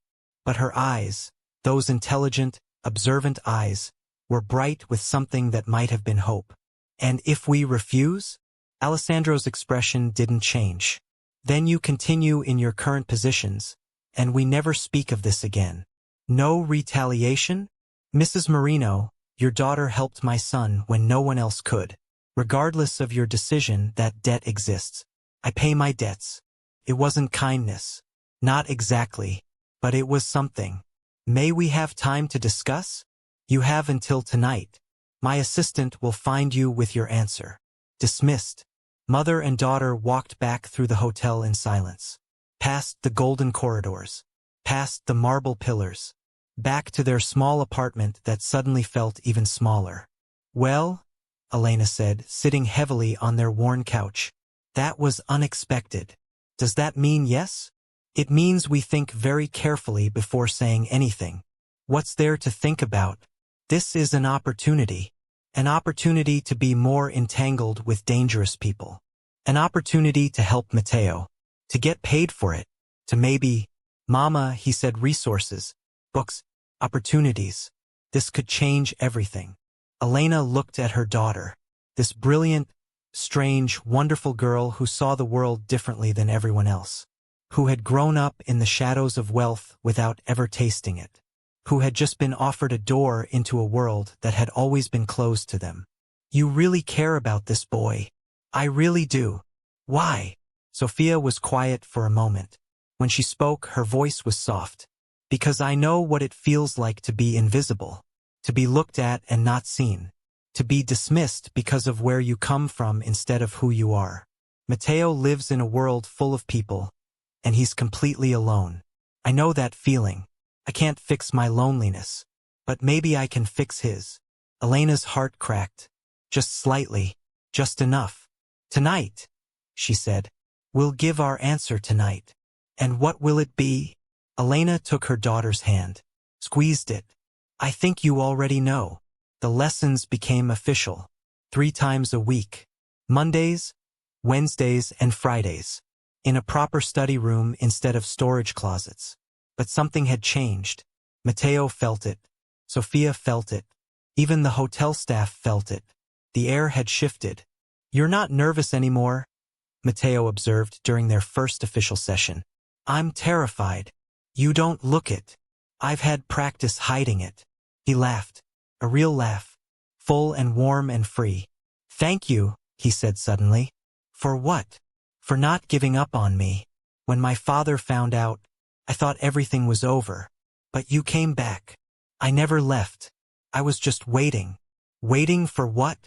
But her eyes, those intelligent, observant eyes, were bright with something that might have been hope. And if we refuse? Alessandro's expression didn't change. Then you continue in your current positions, and we never speak of this again. No retaliation? Mrs. Marino, your daughter helped my son when no one else could. Regardless of your decision, that debt exists. I pay my debts. It wasn't kindness. Not exactly. But it was something. May we have time to discuss? You have until tonight. My assistant will find you with your answer. Dismissed. Mother and daughter walked back through the hotel in silence. Past the golden corridors. Past the marble pillars. Back to their small apartment that suddenly felt even smaller. Well, Elena said, sitting heavily on their worn couch. That was unexpected. Does that mean yes? It means we think very carefully before saying anything. What's there to think about? This is an opportunity. An opportunity to be more entangled with dangerous people. An opportunity to help Matteo. To get paid for it. To maybe, Mama, he said, resources, books, opportunities. This could change everything. Elena looked at her daughter. This brilliant, strange, wonderful girl who saw the world differently than everyone else. Who had grown up in the shadows of wealth without ever tasting it. Who had just been offered a door into a world that had always been closed to them. You really care about this boy. I really do. Why? Sophia was quiet for a moment. When she spoke, her voice was soft. Because I know what it feels like to be invisible, to be looked at and not seen, to be dismissed because of where you come from instead of who you are. Mateo lives in a world full of people, and he's completely alone. I know that feeling. I can't fix my loneliness, but maybe I can fix his. Elena's heart cracked. Just slightly, just enough. Tonight, she said. We'll give our answer tonight. And what will it be? Elena took her daughter's hand, squeezed it. I think you already know. The lessons became official. 3 times a week. Mondays, Wednesdays, and Fridays. In a proper study room instead of storage closets. But something had changed. Mateo felt it. Sophia felt it. Even the hotel staff felt it. The air had shifted. You're not nervous anymore, Mateo observed during their first official session. I'm terrified. You don't look it. I've had practice hiding it. He laughed. A real laugh. Full and warm and free. Thank you, he said suddenly. For what? For not giving up on me. When my father found out, I thought everything was over. But you came back. I never left. I was just waiting. Waiting for what?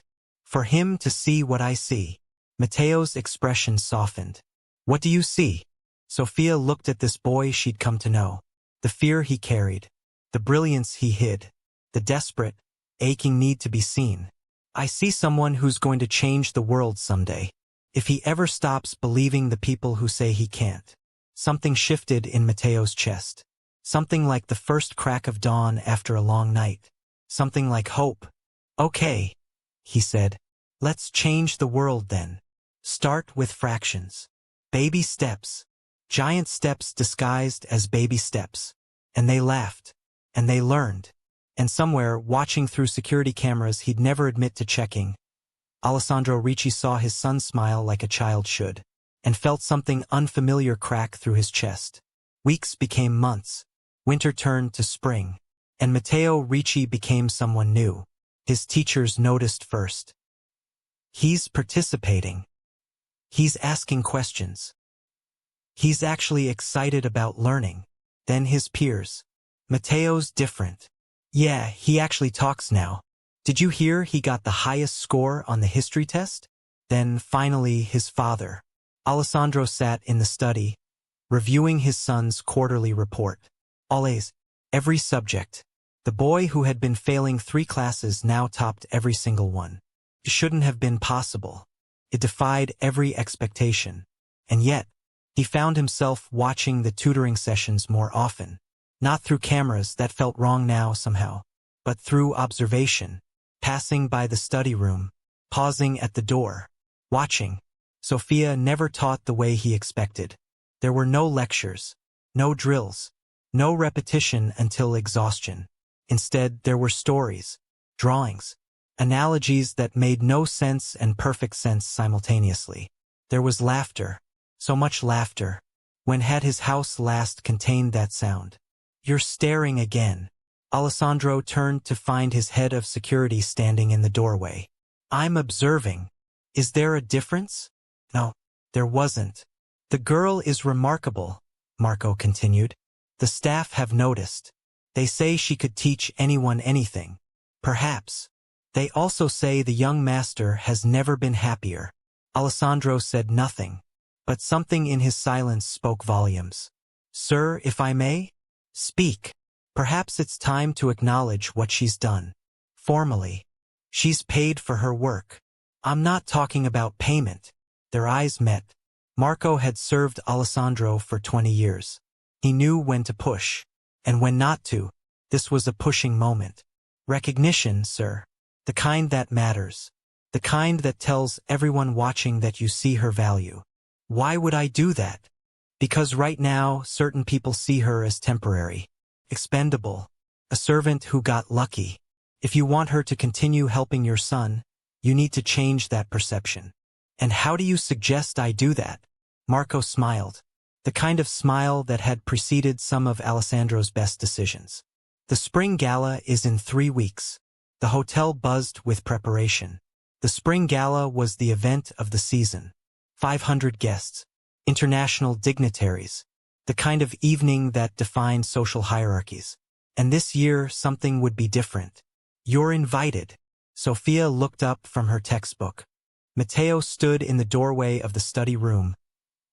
For him to see what I see. Mateo's expression softened. What do you see? Sophia looked at this boy she'd come to know. The fear he carried. The brilliance he hid. The desperate, aching need to be seen. I see someone who's going to change the world someday. If he ever stops believing the people who say he can't. Something shifted in Mateo's chest. Something like the first crack of dawn after a long night. Something like hope. Okay, he said. Let's change the world then. Start with fractions. Baby steps. Giant steps disguised as baby steps. And they laughed. And they learned. And somewhere, watching through security cameras he'd never admit to checking, Alessandro Ricci saw his son smile like a child should, and felt something unfamiliar crack through his chest. Weeks became months. Winter turned to spring. And Matteo Ricci became someone new. His teachers noticed first. He's participating. He's asking questions. He's actually excited about learning. Then his peers. Matteo's different. Yeah, he actually talks now. Did you hear he got the highest score on the history test? Then, finally, his father. Alessandro sat in the study, reviewing his son's quarterly report. All A's. Every subject. The boy who had been failing 3 classes now topped every single one. It shouldn't have been possible. It defied every expectation. And yet, he found himself watching the tutoring sessions more often. Not through cameras, that felt wrong now somehow, but through observation, passing by the study room, pausing at the door, watching. Sophia never taught the way he expected. There were no lectures, no drills, no repetition until exhaustion. Instead, there were stories, drawings, analogies that made no sense and perfect sense simultaneously. There was laughter, so much laughter. When had his house last contained that sound? You're staring again. Alessandro turned to find his head of security standing in the doorway. I'm observing. Is there a difference? No, there wasn't. The girl is remarkable, Marco continued. The staff have noticed. They say she could teach anyone anything. Perhaps. They also say the young master has never been happier. Alessandro said nothing, but something in his silence spoke volumes. Sir, if I may? Speak. Perhaps it's time to acknowledge what she's done. Formally. She's paid for her work. I'm not talking about payment. Their eyes met. Marco had served Alessandro for 20 years. He knew when to push, and when not to. This was a pushing moment. Recognition, sir. The kind that matters. The kind that tells everyone watching that you see her value. Why would I do that? Because right now, certain people see her as temporary, expendable, a servant who got lucky. If you want her to continue helping your son, you need to change that perception. And how do you suggest I do that? Marco smiled, the kind of smile that had preceded some of Alessandro's best decisions. The spring gala is in 3 weeks. The hotel buzzed with preparation. The spring gala was the event of the season. 500 guests, international dignitaries, the kind of evening that defined social hierarchies. And this year, something would be different. You're invited. Sophia looked up from her textbook. Matteo stood in the doorway of the study room,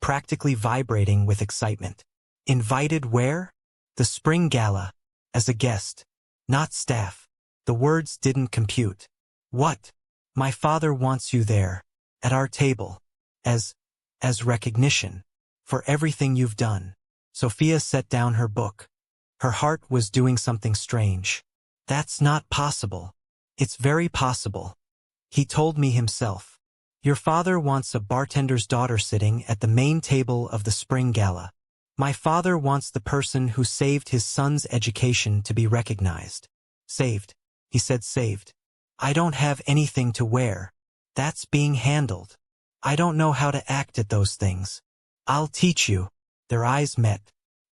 practically vibrating with excitement. Invited where? The spring gala. As a guest. Not staff. The words didn't compute. What? My father wants you there. At our table. As recognition. For everything you've done. Sophia set down her book. Her heart was doing something strange. That's not possible. It's very possible. He told me himself. Your father wants a bartender's daughter sitting at the main table of the spring gala. My father wants the person who saved his son's education to be recognized. Saved. He said saved. I don't have anything to wear. That's being handled. I don't know how to act at those things. I'll teach you. Their eyes met.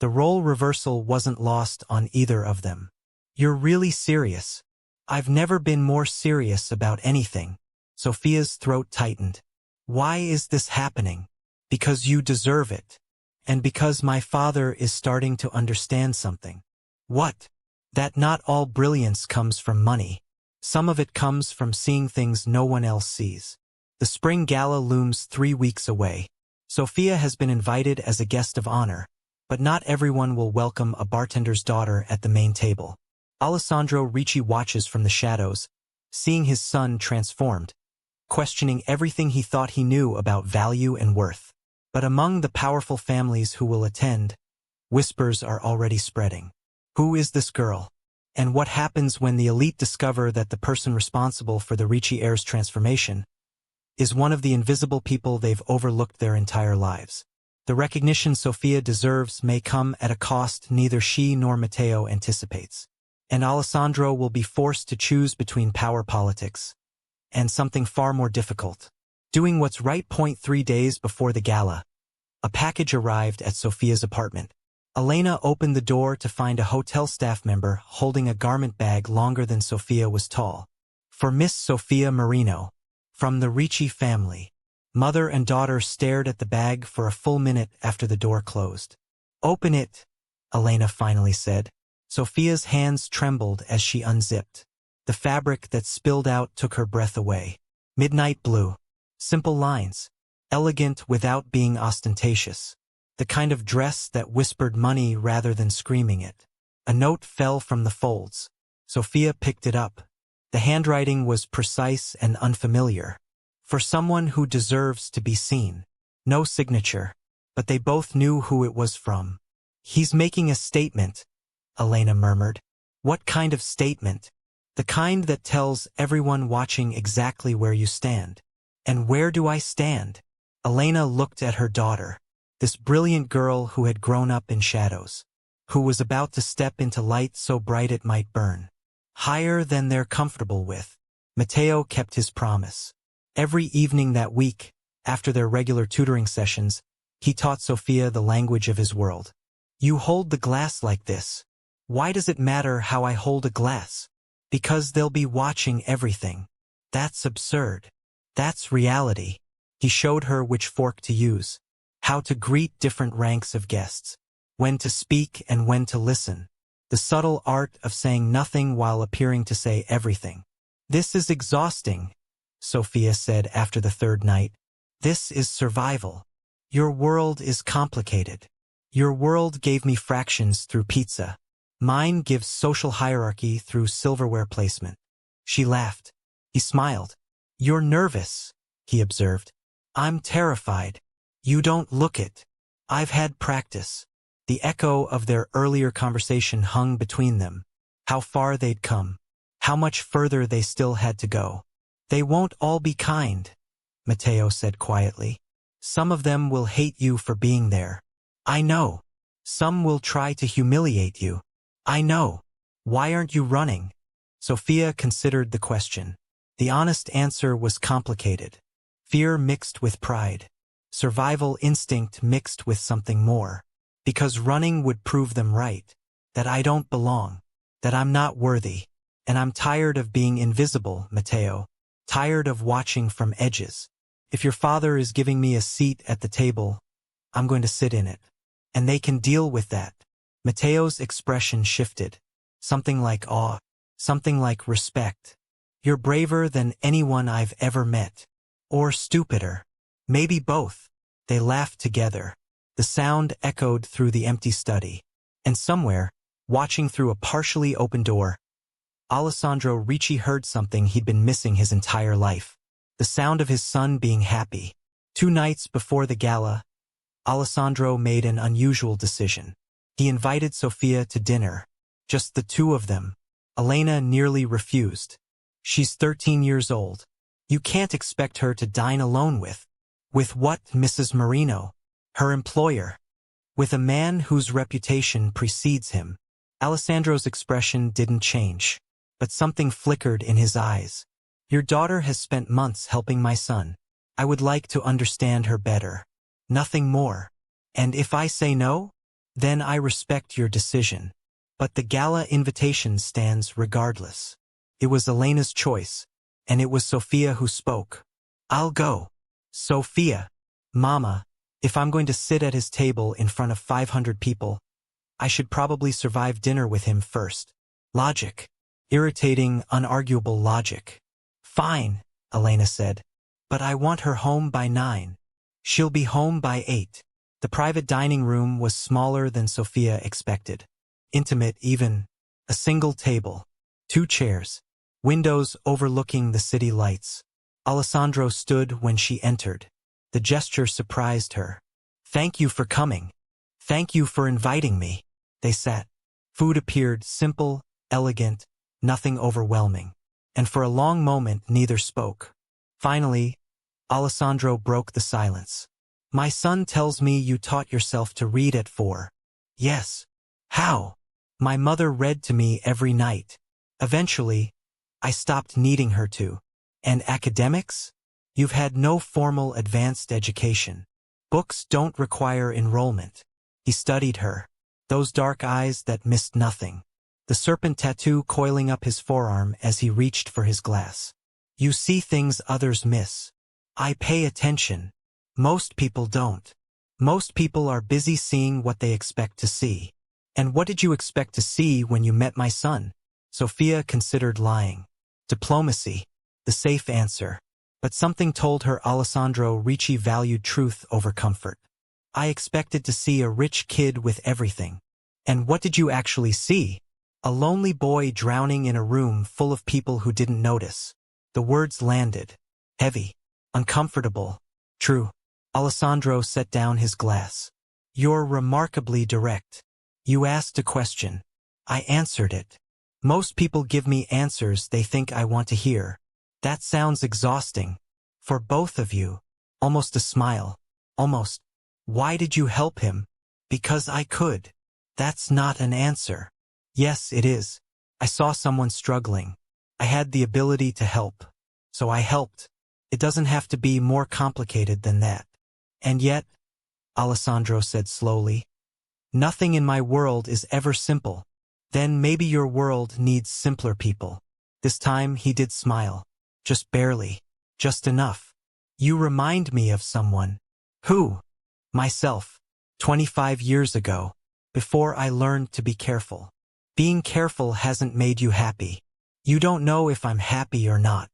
The role reversal wasn't lost on either of them. You're really serious. I've never been more serious about anything. Sophia's throat tightened. Why is this happening? Because you deserve it. And because my father is starting to understand something. What? That not all brilliance comes from money. Some of it comes from seeing things no one else sees. The spring gala looms 3 weeks away. Sophia has been invited as a guest of honor, but not everyone will welcome a bartender's daughter at the main table. Alessandro Ricci watches from the shadows, seeing his son transformed, questioning everything he thought he knew about value and worth. But among the powerful families who will attend, whispers are already spreading. Who is this girl? And what happens when the elite discover that the person responsible for the Ricci heir's transformation is one of the invisible people they've overlooked their entire lives? The recognition Sophia deserves may come at a cost neither she nor Matteo anticipates. And Alessandro will be forced to choose between power politics and something far more difficult. Doing what's right. 3 days before the gala, a package arrived at Sophia's apartment. Elena opened the door to find a hotel staff member holding a garment bag longer than Sophia was tall. For Miss Sophia Marino, from the Ricci family. Mother and daughter stared at the bag for a full minute after the door closed. Open it, Elena finally said. Sophia's hands trembled as she unzipped. The fabric that spilled out took her breath away. Midnight blue. Simple lines. Elegant without being ostentatious. The kind of dress that whispered money rather than screaming it. A note fell from the folds. Sophia picked it up. The handwriting was precise and unfamiliar. For someone who deserves to be seen. No signature. But they both knew who it was from. He's making a statement, Elena murmured. What kind of statement? The kind that tells everyone watching exactly where you stand. And where do I stand? Elena looked at her daughter. This brilliant girl who had grown up in shadows. Who was about to step into light so bright it might burn. Higher than they're comfortable with. Matteo kept his promise. Every evening that week, after their regular tutoring sessions, he taught Sophia the language of his world. You hold the glass like this. Why does it matter how I hold a glass? Because they'll be watching everything. That's absurd. That's reality. He showed her which fork to use. How to greet different ranks of guests. When to speak and when to listen. The subtle art of saying nothing while appearing to say everything. This is exhausting, Sophia said after the 3rd night. This is survival. Your world is complicated. Your world gave me fractions through pizza. Mine gives social hierarchy through silverware placement. She laughed. He smiled. You're nervous, he observed. I'm terrified. You don't look it. I've had practice. The echo of their earlier conversation hung between them. How far they'd come. How much further they still had to go. They won't all be kind, Matteo said quietly. Some of them will hate you for being there. I know. Some will try to humiliate you. I know. Why aren't you running? Sophia considered the question. The honest answer was complicated. Fear mixed with pride. Survival instinct mixed with something more. Because running would prove them right. That I don't belong. That I'm not worthy. And I'm tired of being invisible, Matteo. Tired of watching from edges. If your father is giving me a seat at the table, I'm going to sit in it. And they can deal with that. Mateo's expression shifted. Something like awe. Something like respect. You're braver than anyone I've ever met. Or stupider. Maybe both. They laughed together. The sound echoed through the empty study. And somewhere, watching through a partially open door, Alessandro Ricci heard something he'd been missing his entire life. The sound of his son being happy. 2 nights before the gala, Alessandro made an unusual decision. He invited Sofia to dinner. Just the 2 of them. Elena nearly refused. She's 13 years old. You can't expect her to dine alone with. With what, Mrs. Marino? Her employer. With a man whose reputation precedes him. Alessandro's expression didn't change. But something flickered in his eyes. Your daughter has spent months helping my son. I would like to understand her better. Nothing more. And if I say no, then I respect your decision. But the gala invitation stands regardless. It was Elena's choice, and it was Sofia who spoke. I'll go. Sofia. Mama, if I'm going to sit at his table in front of 500 people, I should probably survive dinner with him first. Logic. Irritating, unarguable logic. Fine, Elena said. But I want her home by 9. She'll be home by 8. The private dining room was smaller than Sofia expected. Intimate even. A single table. 2 chairs. Windows overlooking the city lights. Alessandro stood when she entered. The gesture surprised her. Thank you for coming. Thank you for inviting me. They sat. Food appeared simple, elegant, nothing overwhelming. And for a long moment neither spoke. Finally, Alessandro broke the silence. My son tells me you taught yourself to read at 4. Yes. How? My mother read to me every night. Eventually, I stopped needing her to. And academics? You've had no formal advanced education. Books don't require enrollment. He studied her. Those dark eyes that missed nothing. The serpent tattoo coiling up his forearm as he reached for his glass. You see things others miss. I pay attention. Most people don't. Most people are busy seeing what they expect to see. And what did you expect to see when you met my son? Sofia considered lying. Diplomacy. The safe answer. But something told her Alessandro Ricci valued truth over comfort. I expected to see a rich kid with everything. And what did you actually see? A lonely boy drowning in a room full of people who didn't notice. The words landed. Heavy. Uncomfortable. True. Alessandro set down his glass. You're remarkably direct. You asked a question. I answered it. Most people give me answers they think I want to hear. That sounds exhausting. For both of you. Almost a smile. Almost. Why did you help him? Because I could. That's not an answer. Yes, it is. I saw someone struggling. I had the ability to help. So I helped. It doesn't have to be more complicated than that. And yet, Alessandro said slowly, nothing in my world is ever simple. Then maybe your world needs simpler people. This time he did smile. Just barely. Just enough. You remind me of someone. Who? Myself. 25 years ago. Before I learned to be careful. Being careful hasn't made you happy. You don't know if I'm happy or not.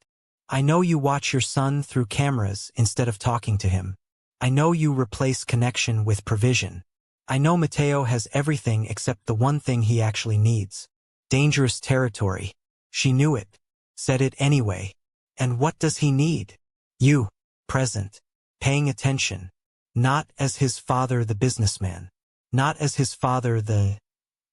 I know you watch your son through cameras instead of talking to him. I know you replace connection with provision. I know Matteo has everything except the one thing he actually needs. Dangerous territory. She knew it. Said it anyway. And what does he need? You. Present. Paying attention. Not as his father the businessman. Not as his father the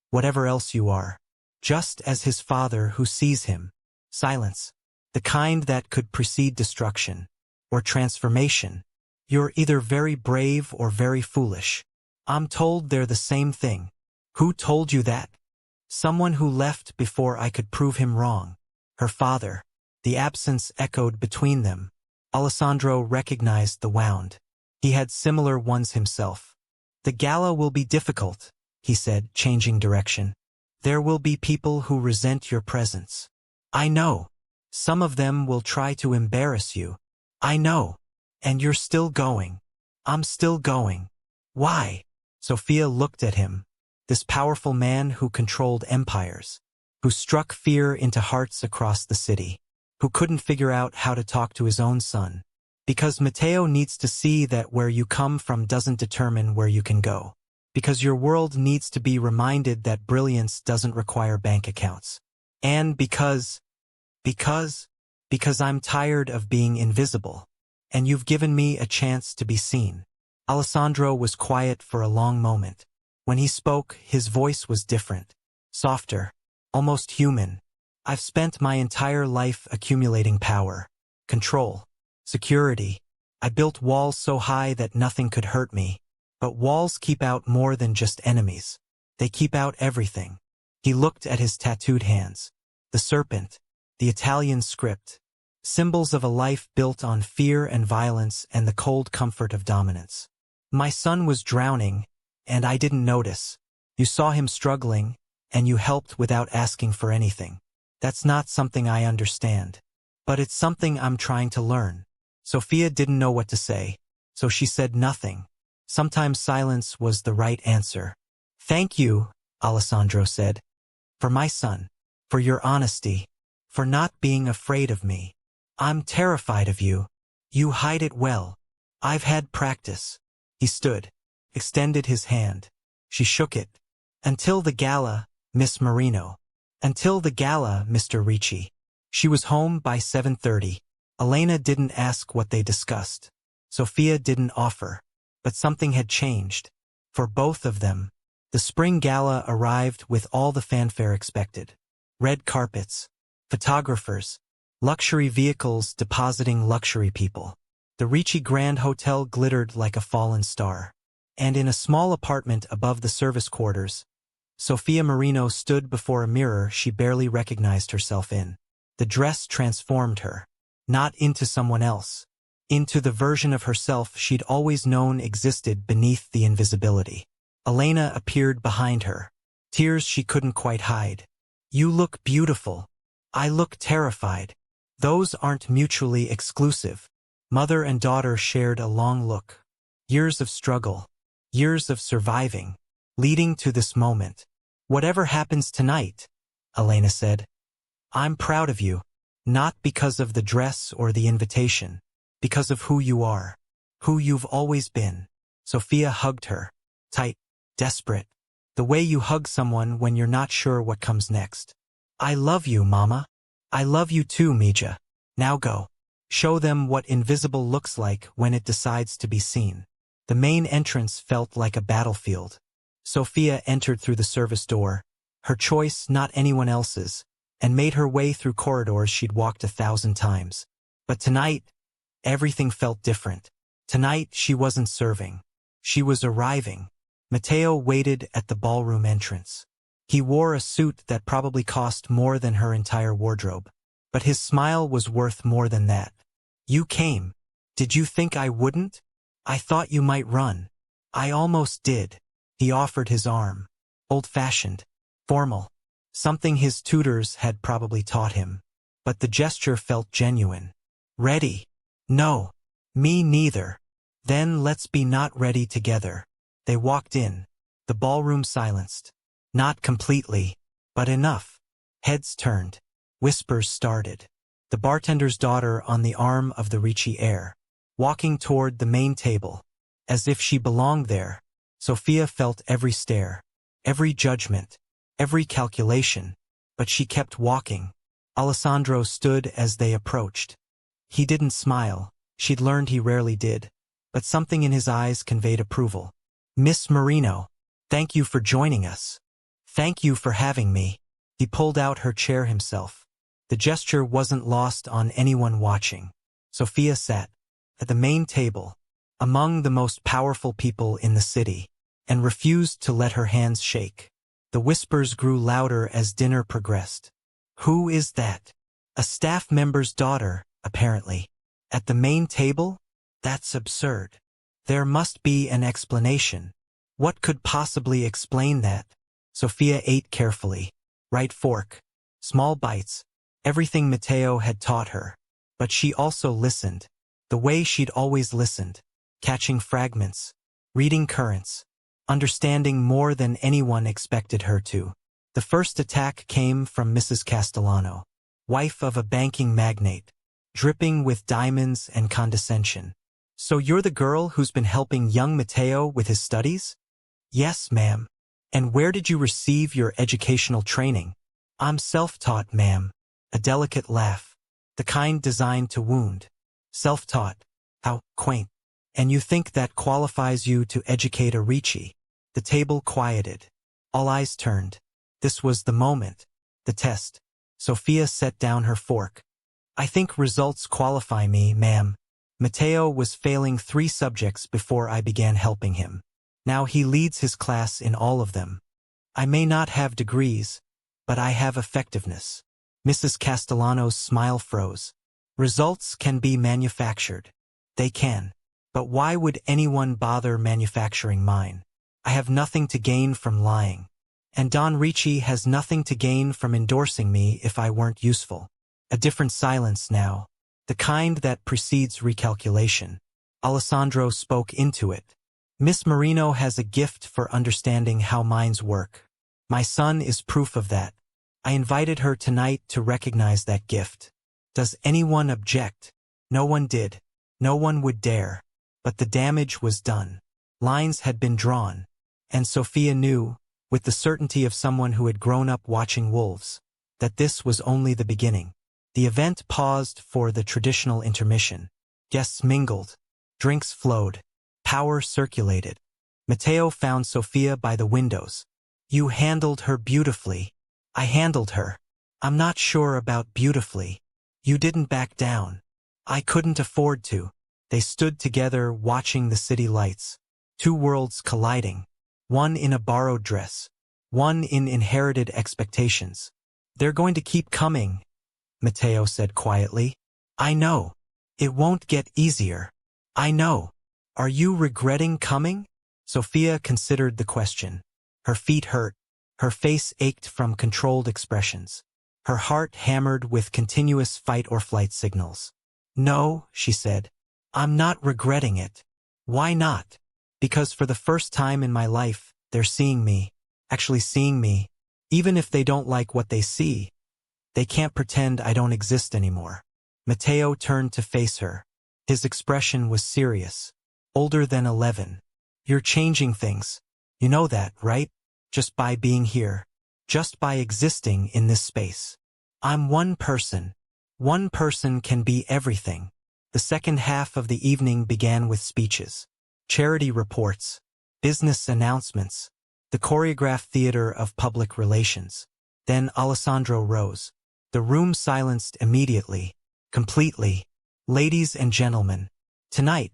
whatever else you are. Just as his father who sees him. Silence. The kind that could precede destruction. Or transformation. You're either very brave or very foolish. I'm told they're the same thing. Who told you that? Someone who left before I could prove him wrong. Her father. The absence echoed between them. Alessandro recognized the wound. He had similar ones himself. The gala will be difficult, he said, changing direction. There will be people who resent your presence. I know. Some of them will try to embarrass you. I know. And you're still going. I'm still going. Why? Sophia looked at him. This powerful man who controlled empires, who struck fear into hearts across the city, who couldn't figure out how to talk to his own son. Because Matteo needs to see that where you come from doesn't determine where you can go. Because your world needs to be reminded that brilliance doesn't require bank accounts. And because I'm tired of being invisible. And you've given me a chance to be seen. Alessandro was quiet for a long moment. When he spoke, his voice was different, softer, almost human. I've spent my entire life accumulating power, control, security. I built walls so high that nothing could hurt me. But walls keep out more than just enemies. They keep out everything. He looked at his tattooed hands. The serpent, the Italian script, symbols of a life built on fear and violence and the cold comfort of dominance. My son was drowning, and I didn't notice. You saw him struggling, and you helped without asking for anything. That's not something I understand. But it's something I'm trying to learn. Sophia didn't know what to say, so she said nothing. Sometimes silence was the right answer. Thank you, Alessandro said. For my son. For your honesty. For not being afraid of me. I'm terrified of you. You hide it well. I've had practice. He stood, extended his hand. She shook it. Until the gala, Miss Marino. Until the gala, Mr. Ricci. She was home by 7:30. Elena didn't ask what they discussed. Sophia didn't offer. But something had changed. For both of them. The spring gala arrived with all the fanfare expected. Red carpets. Photographers. Luxury vehicles depositing luxury people. The Ricci Grand Hotel glittered like a fallen star. And in a small apartment above the service quarters, Sophia Marino stood before a mirror she barely recognized herself in. The dress transformed her. Not into someone else. Into the version of herself she'd always known existed beneath the invisibility. Elena appeared behind her. Tears she couldn't quite hide. You look beautiful. I look terrified. Those aren't mutually exclusive. Mother and daughter shared a long look. Years of struggle. Years of surviving. Leading to this moment. Whatever happens tonight, Elena said. I'm proud of you. Not because of the dress or the invitation. Because of who you are. Who you've always been. Sophia hugged her. Tight. Desperate. The way you hug someone when you're not sure what comes next. I love you, Mama. I love you too, Mija. Now go. Show them what invisible looks like when it decides to be seen. The main entrance felt like a battlefield. Sophia entered through the service door, her choice not anyone else's, and made her way through corridors she'd walked 1,000 times. But tonight, everything felt different. Tonight she wasn't serving. She was arriving. Matteo waited at the ballroom entrance. He wore a suit that probably cost more than her entire wardrobe. But his smile was worth more than that. You came. Did you think I wouldn't? I thought you might run. I almost did. He offered his arm. Old-fashioned. Formal. Something his tutors had probably taught him. But the gesture felt genuine. Ready? No. Me neither. Then let's be not ready together. They walked in. The ballroom silenced. Not completely, but enough. Heads turned. Whispers started. The bartender's daughter on the arm of the Ricci heir, walking toward the main table, as if she belonged there. Sophia felt every stare, every judgment, every calculation, but she kept walking. Alessandro stood as they approached. He didn't smile. She'd learned he rarely did, but something in his eyes conveyed approval. Miss Marino, thank you for joining us. Thank you for having me. He pulled out her chair himself. The gesture wasn't lost on anyone watching. Sophia sat at the main table, among the most powerful people in the city, and refused to let her hands shake. The whispers grew louder as dinner progressed. Who is that? A staff member's daughter, apparently. At the main table? That's absurd. There must be an explanation. What could possibly explain that? Sophia ate carefully. Right fork. Small bites. everything Matteo had taught her. But she also listened, the way she'd always listened, catching fragments, reading currents, understanding more than anyone expected her to. The first attack came from Mrs. Castellano, wife of a banking magnate, dripping with diamonds and condescension. "So you're the girl who's been helping young Matteo with his studies?" "Yes, ma'am." "And where did you receive your educational training?" "I'm self-taught, ma'am." A delicate laugh, the kind designed to wound. "Self-taught. How quaint. And you think that qualifies you to educate a Ricci?" The table quieted. All eyes turned. This was the moment. The test. Sophia set down her fork. "I think results qualify me, ma'am. Matteo was failing 3 subjects before I began helping him. Now he leads his class in all of them. I may not have degrees, but I have effectiveness." Mrs. Castellano's smile froze. "Results can be manufactured." "They can. But why would anyone bother manufacturing mine? I have nothing to gain from lying. And Don Ricci has nothing to gain from endorsing me if I weren't useful." A different silence now, the kind that precedes recalculation. Alessandro spoke into it. "Miss Marino has a gift for understanding how minds work. My son is proof of that. I invited her tonight to recognize that gift. Does anyone object?" No one did. No one would dare. But the damage was done. Lines had been drawn. And Sophia knew, with the certainty of someone who had grown up watching wolves, that this was only the beginning. The event paused for the traditional intermission. Guests mingled. Drinks flowed. Power circulated. Matteo found Sophia by the windows. "You handled her beautifully." "I handled her. I'm not sure about beautifully." "You didn't back down." "I couldn't afford to." They stood together watching the city lights. 2 worlds colliding. One in a borrowed dress. One in inherited expectations. "They're going to keep coming," Matteo said quietly. "I know. It won't get easier." "I know. Are you regretting coming?" Sophia considered the question. Her feet hurt. Her face ached from controlled expressions. Her heart hammered with continuous fight-or-flight signals. "No," she said. "I'm not regretting it." "Why not?" "Because for the first time in my life, they're seeing me. Actually seeing me. Even if they don't like what they see, they can't pretend I don't exist anymore." Matteo turned to face her. His expression was serious. "Older than 11. You're changing things. You know that, right? Just by being here. Just by existing in this space. I'm one person. One person can be everything." The second half of the evening began with speeches. Charity reports. Business announcements. The choreographed theater of public relations. Then Alessandro rose. The room silenced immediately. Completely. "Ladies and gentlemen, tonight,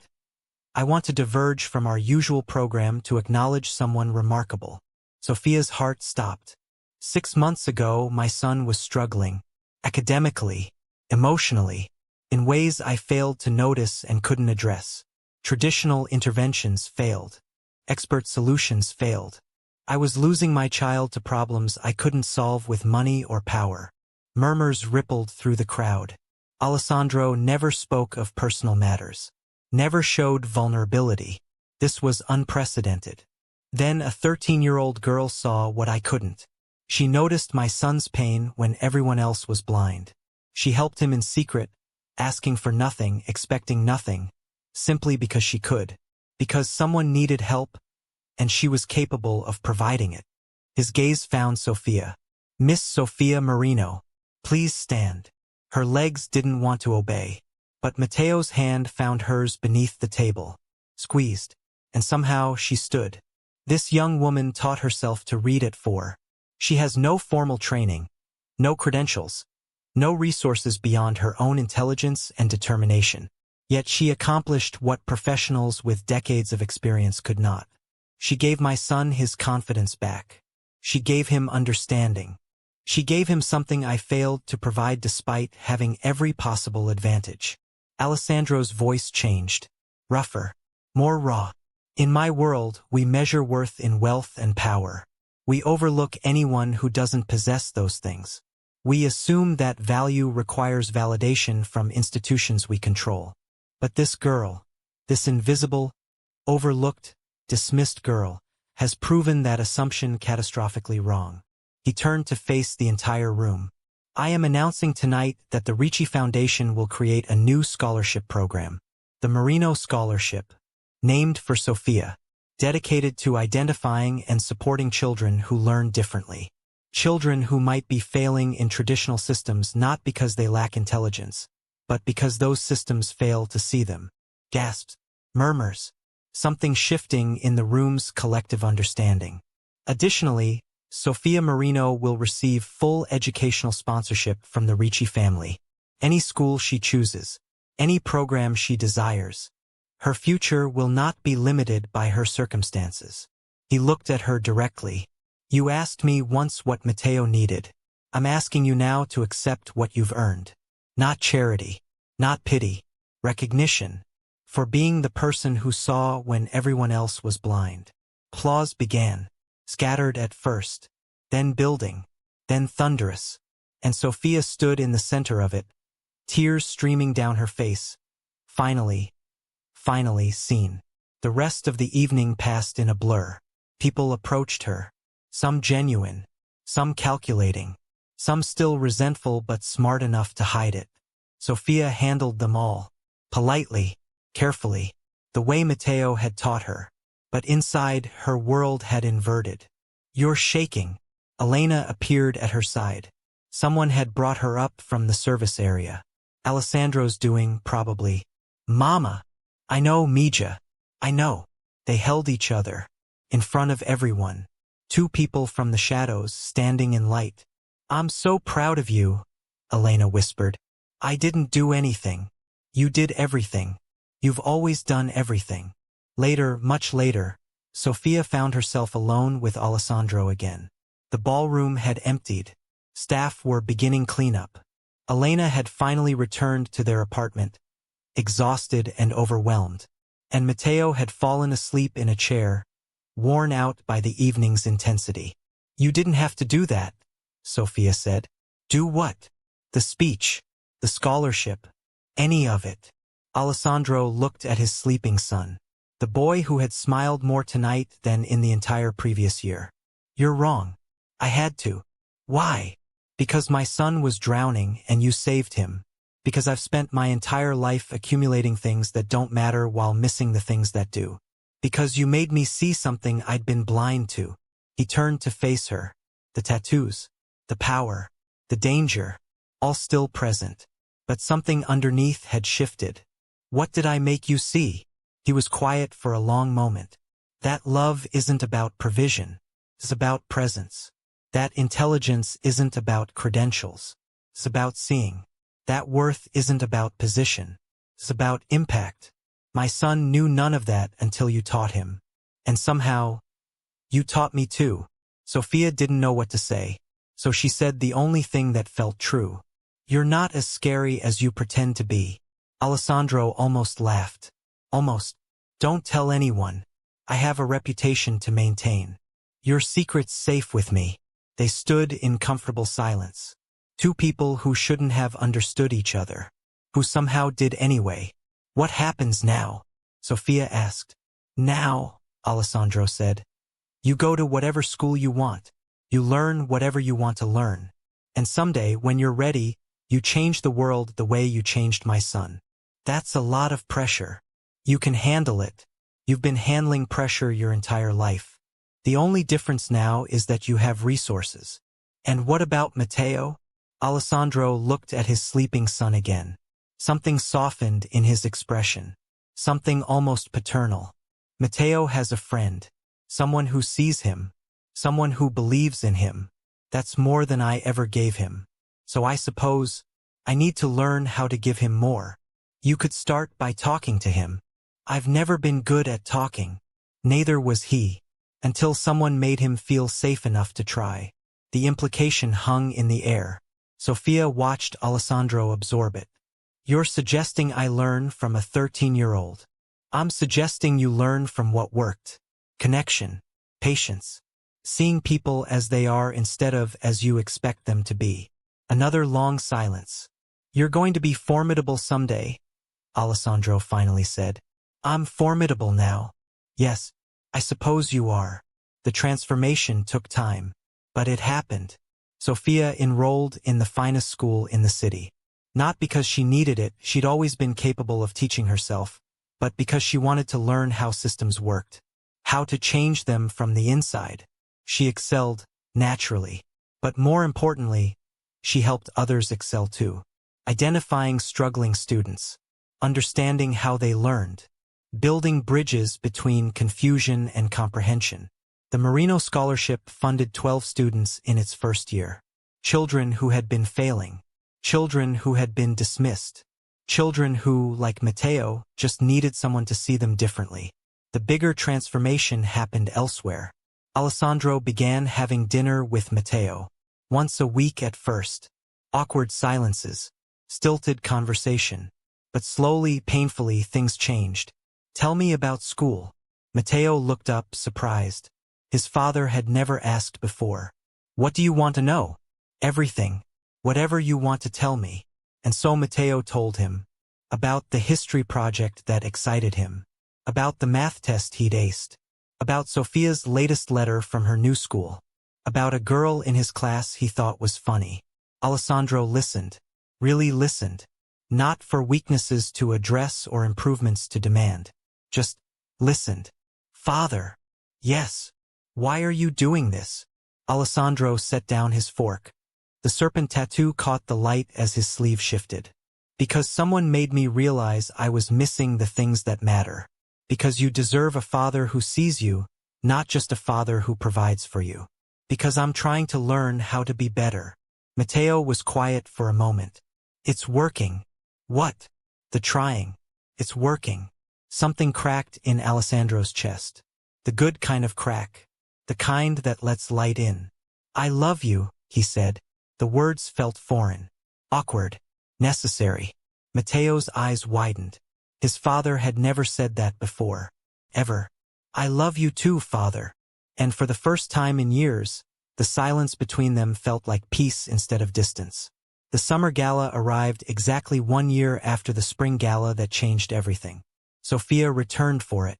I want to diverge from our usual program to acknowledge someone remarkable." Sophia's heart stopped. 6 months ago, my son was struggling. Academically. Emotionally. In ways I failed to notice and couldn't address. Traditional interventions failed. Expert solutions failed. I was losing my child to problems I couldn't solve with money or power. Murmurs rippled through the crowd. Alessandro never spoke of personal matters. Never showed vulnerability. This was unprecedented. Then a 13-year-old girl saw what I couldn't. She noticed my son's pain when everyone else was blind. She helped him in secret, asking for nothing, expecting nothing, simply because she could. Because someone needed help, and she was capable of providing it. His gaze found Sophia. "Miss Sophia Marino, please stand." Her legs didn't want to obey, but Matteo's hand found hers beneath the table. Squeezed, and somehow she stood. This young woman taught herself to read at 4. She has no formal training, no credentials, no resources beyond her own intelligence and determination. Yet she accomplished what professionals with decades of experience could not. She gave my son his confidence back. She gave him understanding. She gave him something I failed to provide despite having every possible advantage. Alessandro's voice changed. Rougher. More raw. "In my world, we measure worth in wealth and power. We overlook anyone who doesn't possess those things. We assume that value requires validation from institutions we control. But this girl, this invisible, overlooked, dismissed girl, has proven that assumption catastrophically wrong. He turned to face the entire room. I am announcing tonight that the Ricci Foundation will create a new scholarship program. The Marino Scholarship, named for Sophia, dedicated to identifying and supporting children who learn differently. Children who might be failing in traditional systems not because they lack intelligence, but because those systems fail to see them. Gasps, murmurs, something shifting in the room's collective understanding. Additionally, Sophia Marino will receive full educational sponsorship from the Ricci family. Any school she chooses, any program she desires. Her future will not be limited by her circumstances. He looked at her directly. You asked me once what Matteo needed. I'm asking you now to accept what you've earned. Not charity, not pity, recognition, for being the person who saw when everyone else was blind. Applause began, scattered at first, then building, then thunderous, and Sophia stood in the center of it, tears streaming down her face. Finally seen. The rest of the evening passed in a blur. People approached her, some genuine, some calculating, some still resentful but smart enough to hide it. Sophia handled them all, politely, carefully, the way Matteo had taught her. But inside, her world had inverted. You're shaking. Elena appeared at her side. Someone had brought her up from the service area. Alessandro's doing, probably. Mama! I know, Mija. I know. They held each other. In front of everyone. Two people from the shadows standing in light. I'm so proud of you, Elena whispered. I didn't do anything. You did everything. You've always done everything. Later, much later, Sophia found herself alone with Alessandro again. The ballroom had emptied. Staff were beginning cleanup. Elena had finally returned to their apartment, exhausted and overwhelmed. And Matteo had fallen asleep in a chair, worn out by the evening's intensity. You didn't have to do that, Sophia said. Do what? The speech, the scholarship, any of it. Alessandro looked at his sleeping son, the boy who had smiled more tonight than in the entire previous year. You're wrong. I had to. Why? Because my son was drowning and you saved him. Because I've spent my entire life accumulating things that don't matter while missing the things that do. Because you made me see something I'd been blind to. He turned to face her. The tattoos, the power, the danger, all still present. But something underneath had shifted. What did I make you see? He was quiet for a long moment. That love isn't about provision. It's about presence. That intelligence isn't about credentials. It's about seeing. That worth isn't about position. It's about impact. My son knew none of that until you taught him. And somehow, you taught me too. Sophia didn't know what to say, so she said the only thing that felt true. You're not as scary as you pretend to be. Alessandro almost laughed. Almost. Don't tell anyone. I have a reputation to maintain. Your secret's safe with me. They stood in comfortable silence. Two people who shouldn't have understood each other. Who somehow did anyway. What happens now? Sophia asked. Now, Alessandro said. You go to whatever school you want. You learn whatever you want to learn. And someday, when you're ready, you change the world the way you changed my son. That's a lot of pressure. You can handle it. You've been handling pressure your entire life. The only difference now is that you have resources. And what about Matteo? Alessandro looked at his sleeping son again. Something softened in his expression. Something almost paternal. Matteo has a friend. Someone who sees him. Someone who believes in him. That's more than I ever gave him. So I suppose I need to learn how to give him more. You could start by talking to him. I've never been good at talking. Neither was he. Until someone made him feel safe enough to try. The implication hung in the air. Sophia watched Alessandro absorb it. You're suggesting I learn from a 13-year-old. I'm suggesting you learn from what worked. Connection. Patience. Seeing people as they are instead of as you expect them to be. Another long silence. "You're going to be formidable someday," Alessandro finally said. "I'm formidable now." "Yes, I suppose you are." The transformation took time, but it happened. Sophia enrolled in the finest school in the city. Not because she needed it, she'd always been capable of teaching herself, but because she wanted to learn how systems worked, how to change them from the inside. She excelled, naturally. But more importantly, she helped others excel too. Identifying struggling students, understanding how they learned, building bridges between confusion and comprehension. The Marino Scholarship funded 12 students in its first year. Children who had been failing, children who had been dismissed, children who, like Matteo, just needed someone to see them differently. The bigger transformation happened elsewhere. Alessandro began having dinner with Matteo. Once a week at first. Awkward silences, stilted conversation. But slowly, painfully, things changed. "Tell me about school." Matteo looked up, surprised. His father had never asked before. "What do you want to know?" "Everything. Whatever you want to tell me." And so Matteo told him. About the history project that excited him. About the math test he'd aced. About Sophia's latest letter from her new school. About a girl in his class he thought was funny. Alessandro listened. Really listened. Not for weaknesses to address or improvements to demand. Just listened. "Father." "Yes. Why are you doing this?" Alessandro set down his fork. The serpent tattoo caught the light as his sleeve shifted. "Because someone made me realize I was missing the things that matter. Because you deserve a father who sees you, not just a father who provides for you. Because I'm trying to learn how to be better." Matteo was quiet for a moment. "It's working." "What?" "The trying. It's working." Something cracked in Alessandro's chest. The good kind of crack. The kind that lets light in. "I love you," he said. The words felt foreign. Awkward. Necessary. Matteo's eyes widened. His father had never said that before. Ever. "I love you too, father." And for the first time in years, the silence between them felt like peace instead of distance. The summer gala arrived exactly 1 year after the spring gala that changed everything. Sophia returned for it.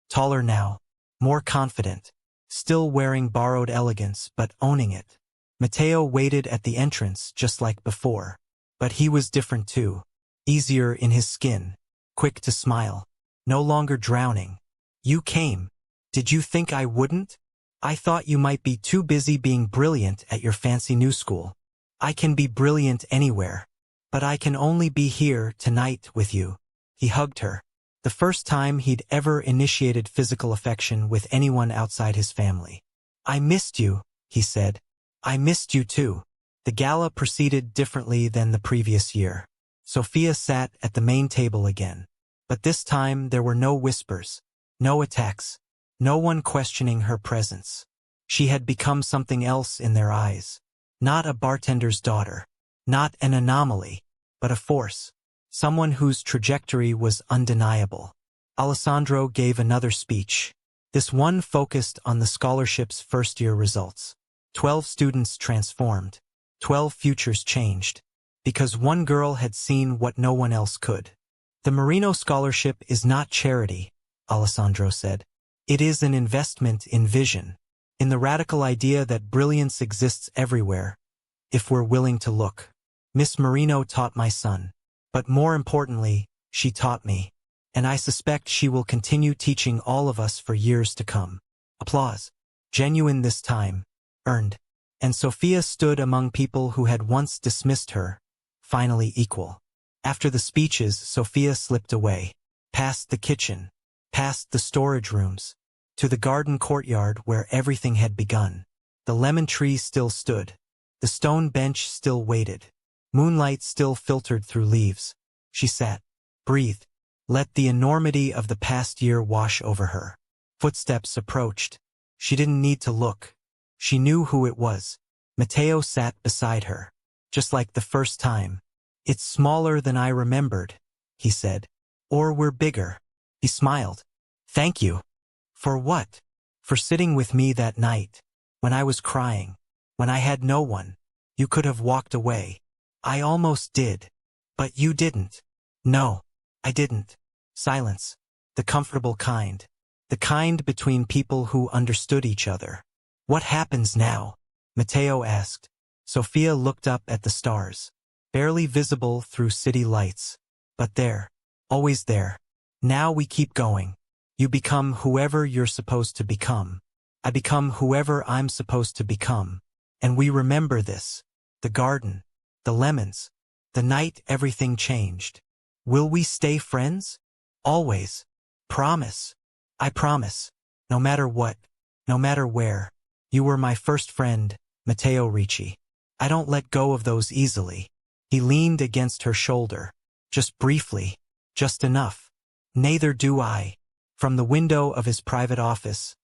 Taller now. More confident. Still wearing borrowed elegance, but owning it. Matteo waited at the entrance just like before. But he was different too. Easier in his skin. Quick to smile. No longer drowning. "You came. Did you think I wouldn't? I thought you might be too busy being brilliant at your fancy new school. I can be brilliant anywhere. But I can only be here tonight with you." He hugged her. The first time he'd ever initiated physical affection with anyone outside his family. "I missed you," he said. "I missed you too." The gala proceeded differently than the previous year. Sophia sat at the main table again. But this time there were no whispers. No attacks. No one questioning her presence. She had become something else in their eyes. Not a bartender's daughter. Not an anomaly. But a force. Someone whose trajectory was undeniable. Alessandro gave another speech. This one focused on the scholarship's first-year results. 12 students transformed. 12 futures changed. Because one girl had seen what no one else could. "The Marino Scholarship is not charity," Alessandro said. "It is an investment in vision. In the radical idea that brilliance exists everywhere, if we're willing to look. Miss Marino taught my son. But more importantly, she taught me. And I suspect she will continue teaching all of us for years to come." Applause. Genuine this time. Earned. And Sophia stood among people who had once dismissed her, finally equal. After the speeches, Sophia slipped away. Past the kitchen. Past the storage rooms. To the garden courtyard where everything had begun. The lemon tree still stood. The stone bench still waited. Moonlight still filtered through leaves. She sat. Breathed. Let the enormity of the past year wash over her. Footsteps approached. She didn't need to look. She knew who it was. Matteo sat beside her. Just like the first time. "It's smaller than I remembered," he said. "Or we're bigger." He smiled. "Thank you." "For what?" "For sitting with me that night. When I was crying. When I had no one." You could have walked away. I almost did. But you didn't. No, I didn't. Silence. The comfortable kind. The kind between people who understood each other. What happens now? Matteo asked. Sophia looked up at the stars. Barely visible through city lights. But there. Always there. Now we keep going. You become whoever you're supposed to become. I become whoever I'm supposed to become. And we remember this. The garden. The lemons. The night everything changed. Will we stay friends? Always. Promise. I promise. No matter what. No matter where. You were my first friend, Matteo Ricci. I don't let go of those easily. He leaned against her shoulder. Just briefly. Just enough. Neither do I. From the window of his private office,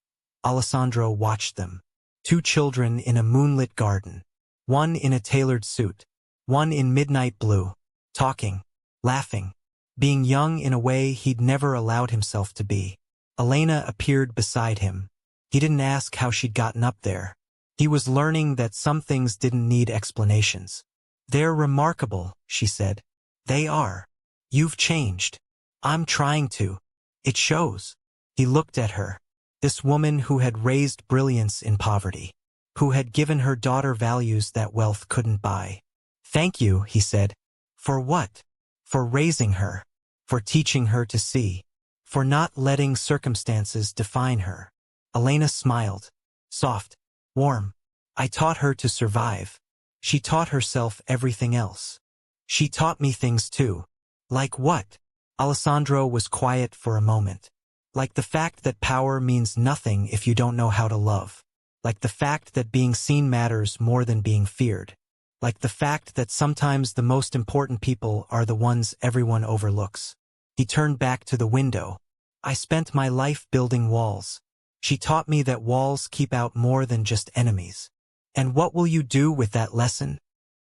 Alessandro watched them. 2 children in a moonlit garden. One in a tailored suit. One in midnight blue. Talking. Laughing. Being young in a way he'd never allowed himself to be. Elena appeared beside him. He didn't ask how she'd gotten up there. He was learning that some things didn't need explanations. They're remarkable, she said. They are. You've changed. I'm trying to. It shows. He looked at her. This woman who had raised brilliance in poverty. Who had given her daughter values that wealth couldn't buy. Thank you, he said. For what? For raising her. For teaching her to see. For not letting circumstances define her. Elena smiled. Soft. Warm. I taught her to survive. She taught herself everything else. She taught me things too. Like what? Alessandro was quiet for a moment. Like the fact that power means nothing if you don't know how to love. Like the fact that being seen matters more than being feared. Like the fact that sometimes the most important people are the ones everyone overlooks. He turned back to the window. I spent my life building walls. She taught me that walls keep out more than just enemies. And what will you do with that lesson?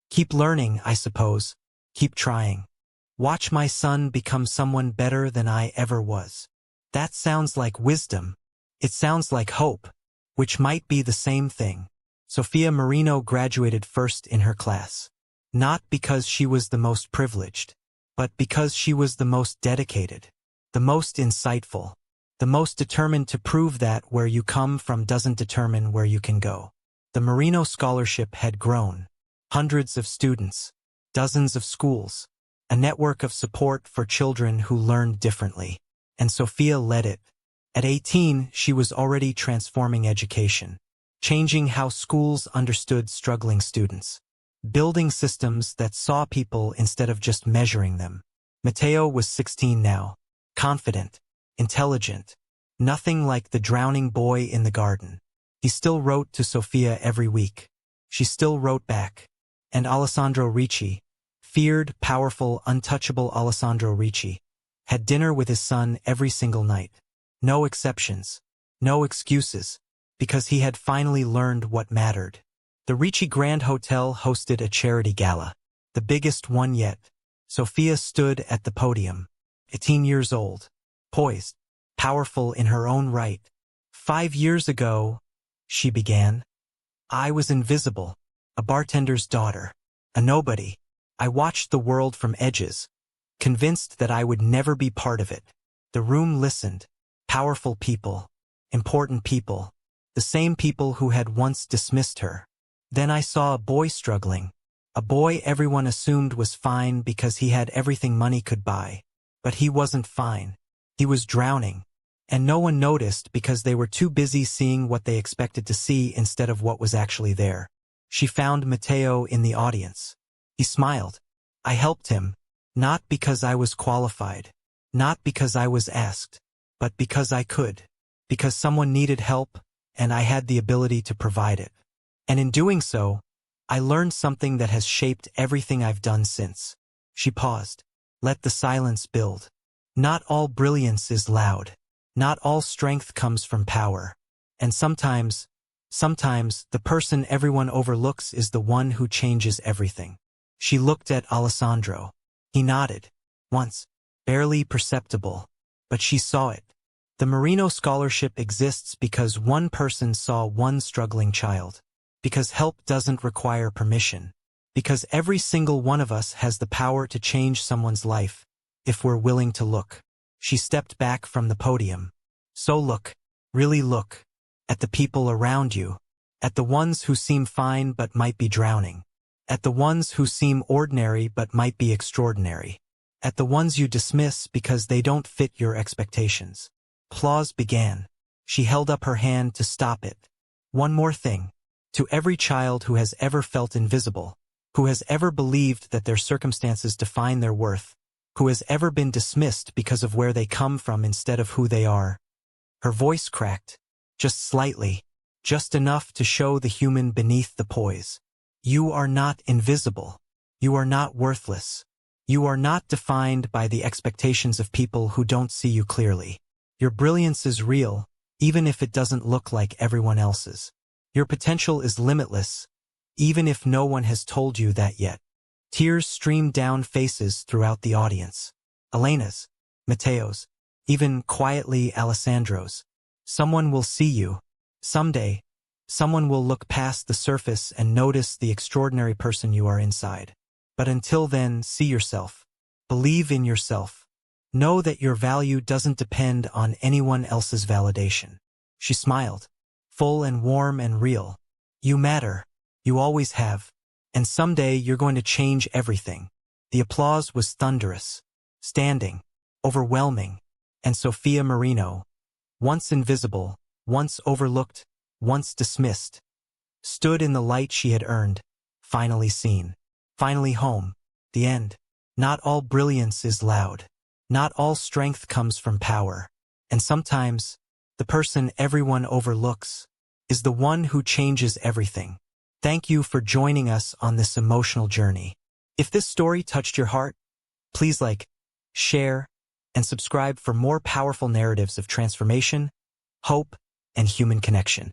Keep learning, I suppose. Keep trying. Watch my son become someone better than I ever was. That sounds like wisdom. It sounds like hope, which might be the same thing. Sophia Marino graduated first in her class. Not because she was the most privileged, but because she was the most dedicated, the most insightful, the most determined to prove that where you come from doesn't determine where you can go. The Marino Scholarship had grown. Hundreds of students, dozens of schools, a network of support for children who learned differently. And Sophia led it. At 18, she was already transforming education, changing how schools understood struggling students, building systems that saw people instead of just measuring them. Matteo was 16 now, confident, intelligent, nothing like the drowning boy in the garden. He still wrote to Sophia every week. She still wrote back. And Alessandro Ricci, feared, powerful, untouchable Alessandro Ricci, had dinner with his son every single night. No exceptions. No excuses. Because he had finally learned what mattered. The Ricci Grand Hotel hosted a charity gala. The biggest one yet. Sophia stood at the podium. 18 years old. Poised. Powerful in her own right. 5 years ago, she began. I was invisible. A bartender's daughter. A nobody. I watched the world from edges. Convinced that I would never be part of it. The room listened. Powerful people. Important people. The same people who had once dismissed her. Then I saw a boy struggling. A boy everyone assumed was fine because he had everything money could buy. But he wasn't fine. He was drowning. And no one noticed because they were too busy seeing what they expected to see instead of what was actually there. She found Matteo in the audience. He smiled. I helped him. Not because I was qualified. Not because I was asked. But because I could. Because someone needed help, and I had the ability to provide it. And in doing so, I learned something that has shaped everything I've done since. She paused. Let the silence build. Not all brilliance is loud. Not all strength comes from power. And sometimes the person everyone overlooks is the one who changes everything. She looked at Alessandro. He nodded. Once. Barely perceptible. But she saw it. The Marino Scholarship exists because one person saw one struggling child. Because help doesn't require permission. Because every single one of us has the power to change someone's life, if we're willing to look. She stepped back from the podium. So look, really look, at the people around you, at the ones who seem fine but might be drowning, at the ones who seem ordinary but might be extraordinary, at the ones you dismiss because they don't fit your expectations. Applause began. She held up her hand to stop it. One more thing. To every child who has ever felt invisible, who has ever believed that their circumstances define their worth, who has ever been dismissed because of where they come from instead of who they are. Her voice cracked, just slightly, just enough to show the human beneath the poise. You are not invisible. You are not worthless. You are not defined by the expectations of people who don't see you clearly. Your brilliance is real, even if it doesn't look like everyone else's. Your potential is limitless, even if no one has told you that yet. Tears streamed down faces throughout the audience. Elena's, Mateo's, even quietly Alessandro's. Someone will see you. Someday, someone will look past the surface and notice the extraordinary person you are inside. But until then, see yourself. Believe in yourself. Know that your value doesn't depend on anyone else's validation. She smiled, full and warm and real. You matter. You always have. And someday you're going to change everything. The applause was thunderous, standing, overwhelming, and Sophia Marino, once invisible, once overlooked, once dismissed, stood in the light she had earned, finally seen, finally home, the end. Not all brilliance is loud. Not all strength comes from power. And sometimes, the person everyone overlooks is the one who changes everything. Thank you for joining us on this emotional journey. If this story touched your heart, please like, share, and subscribe for more powerful narratives of transformation, hope, and human connection.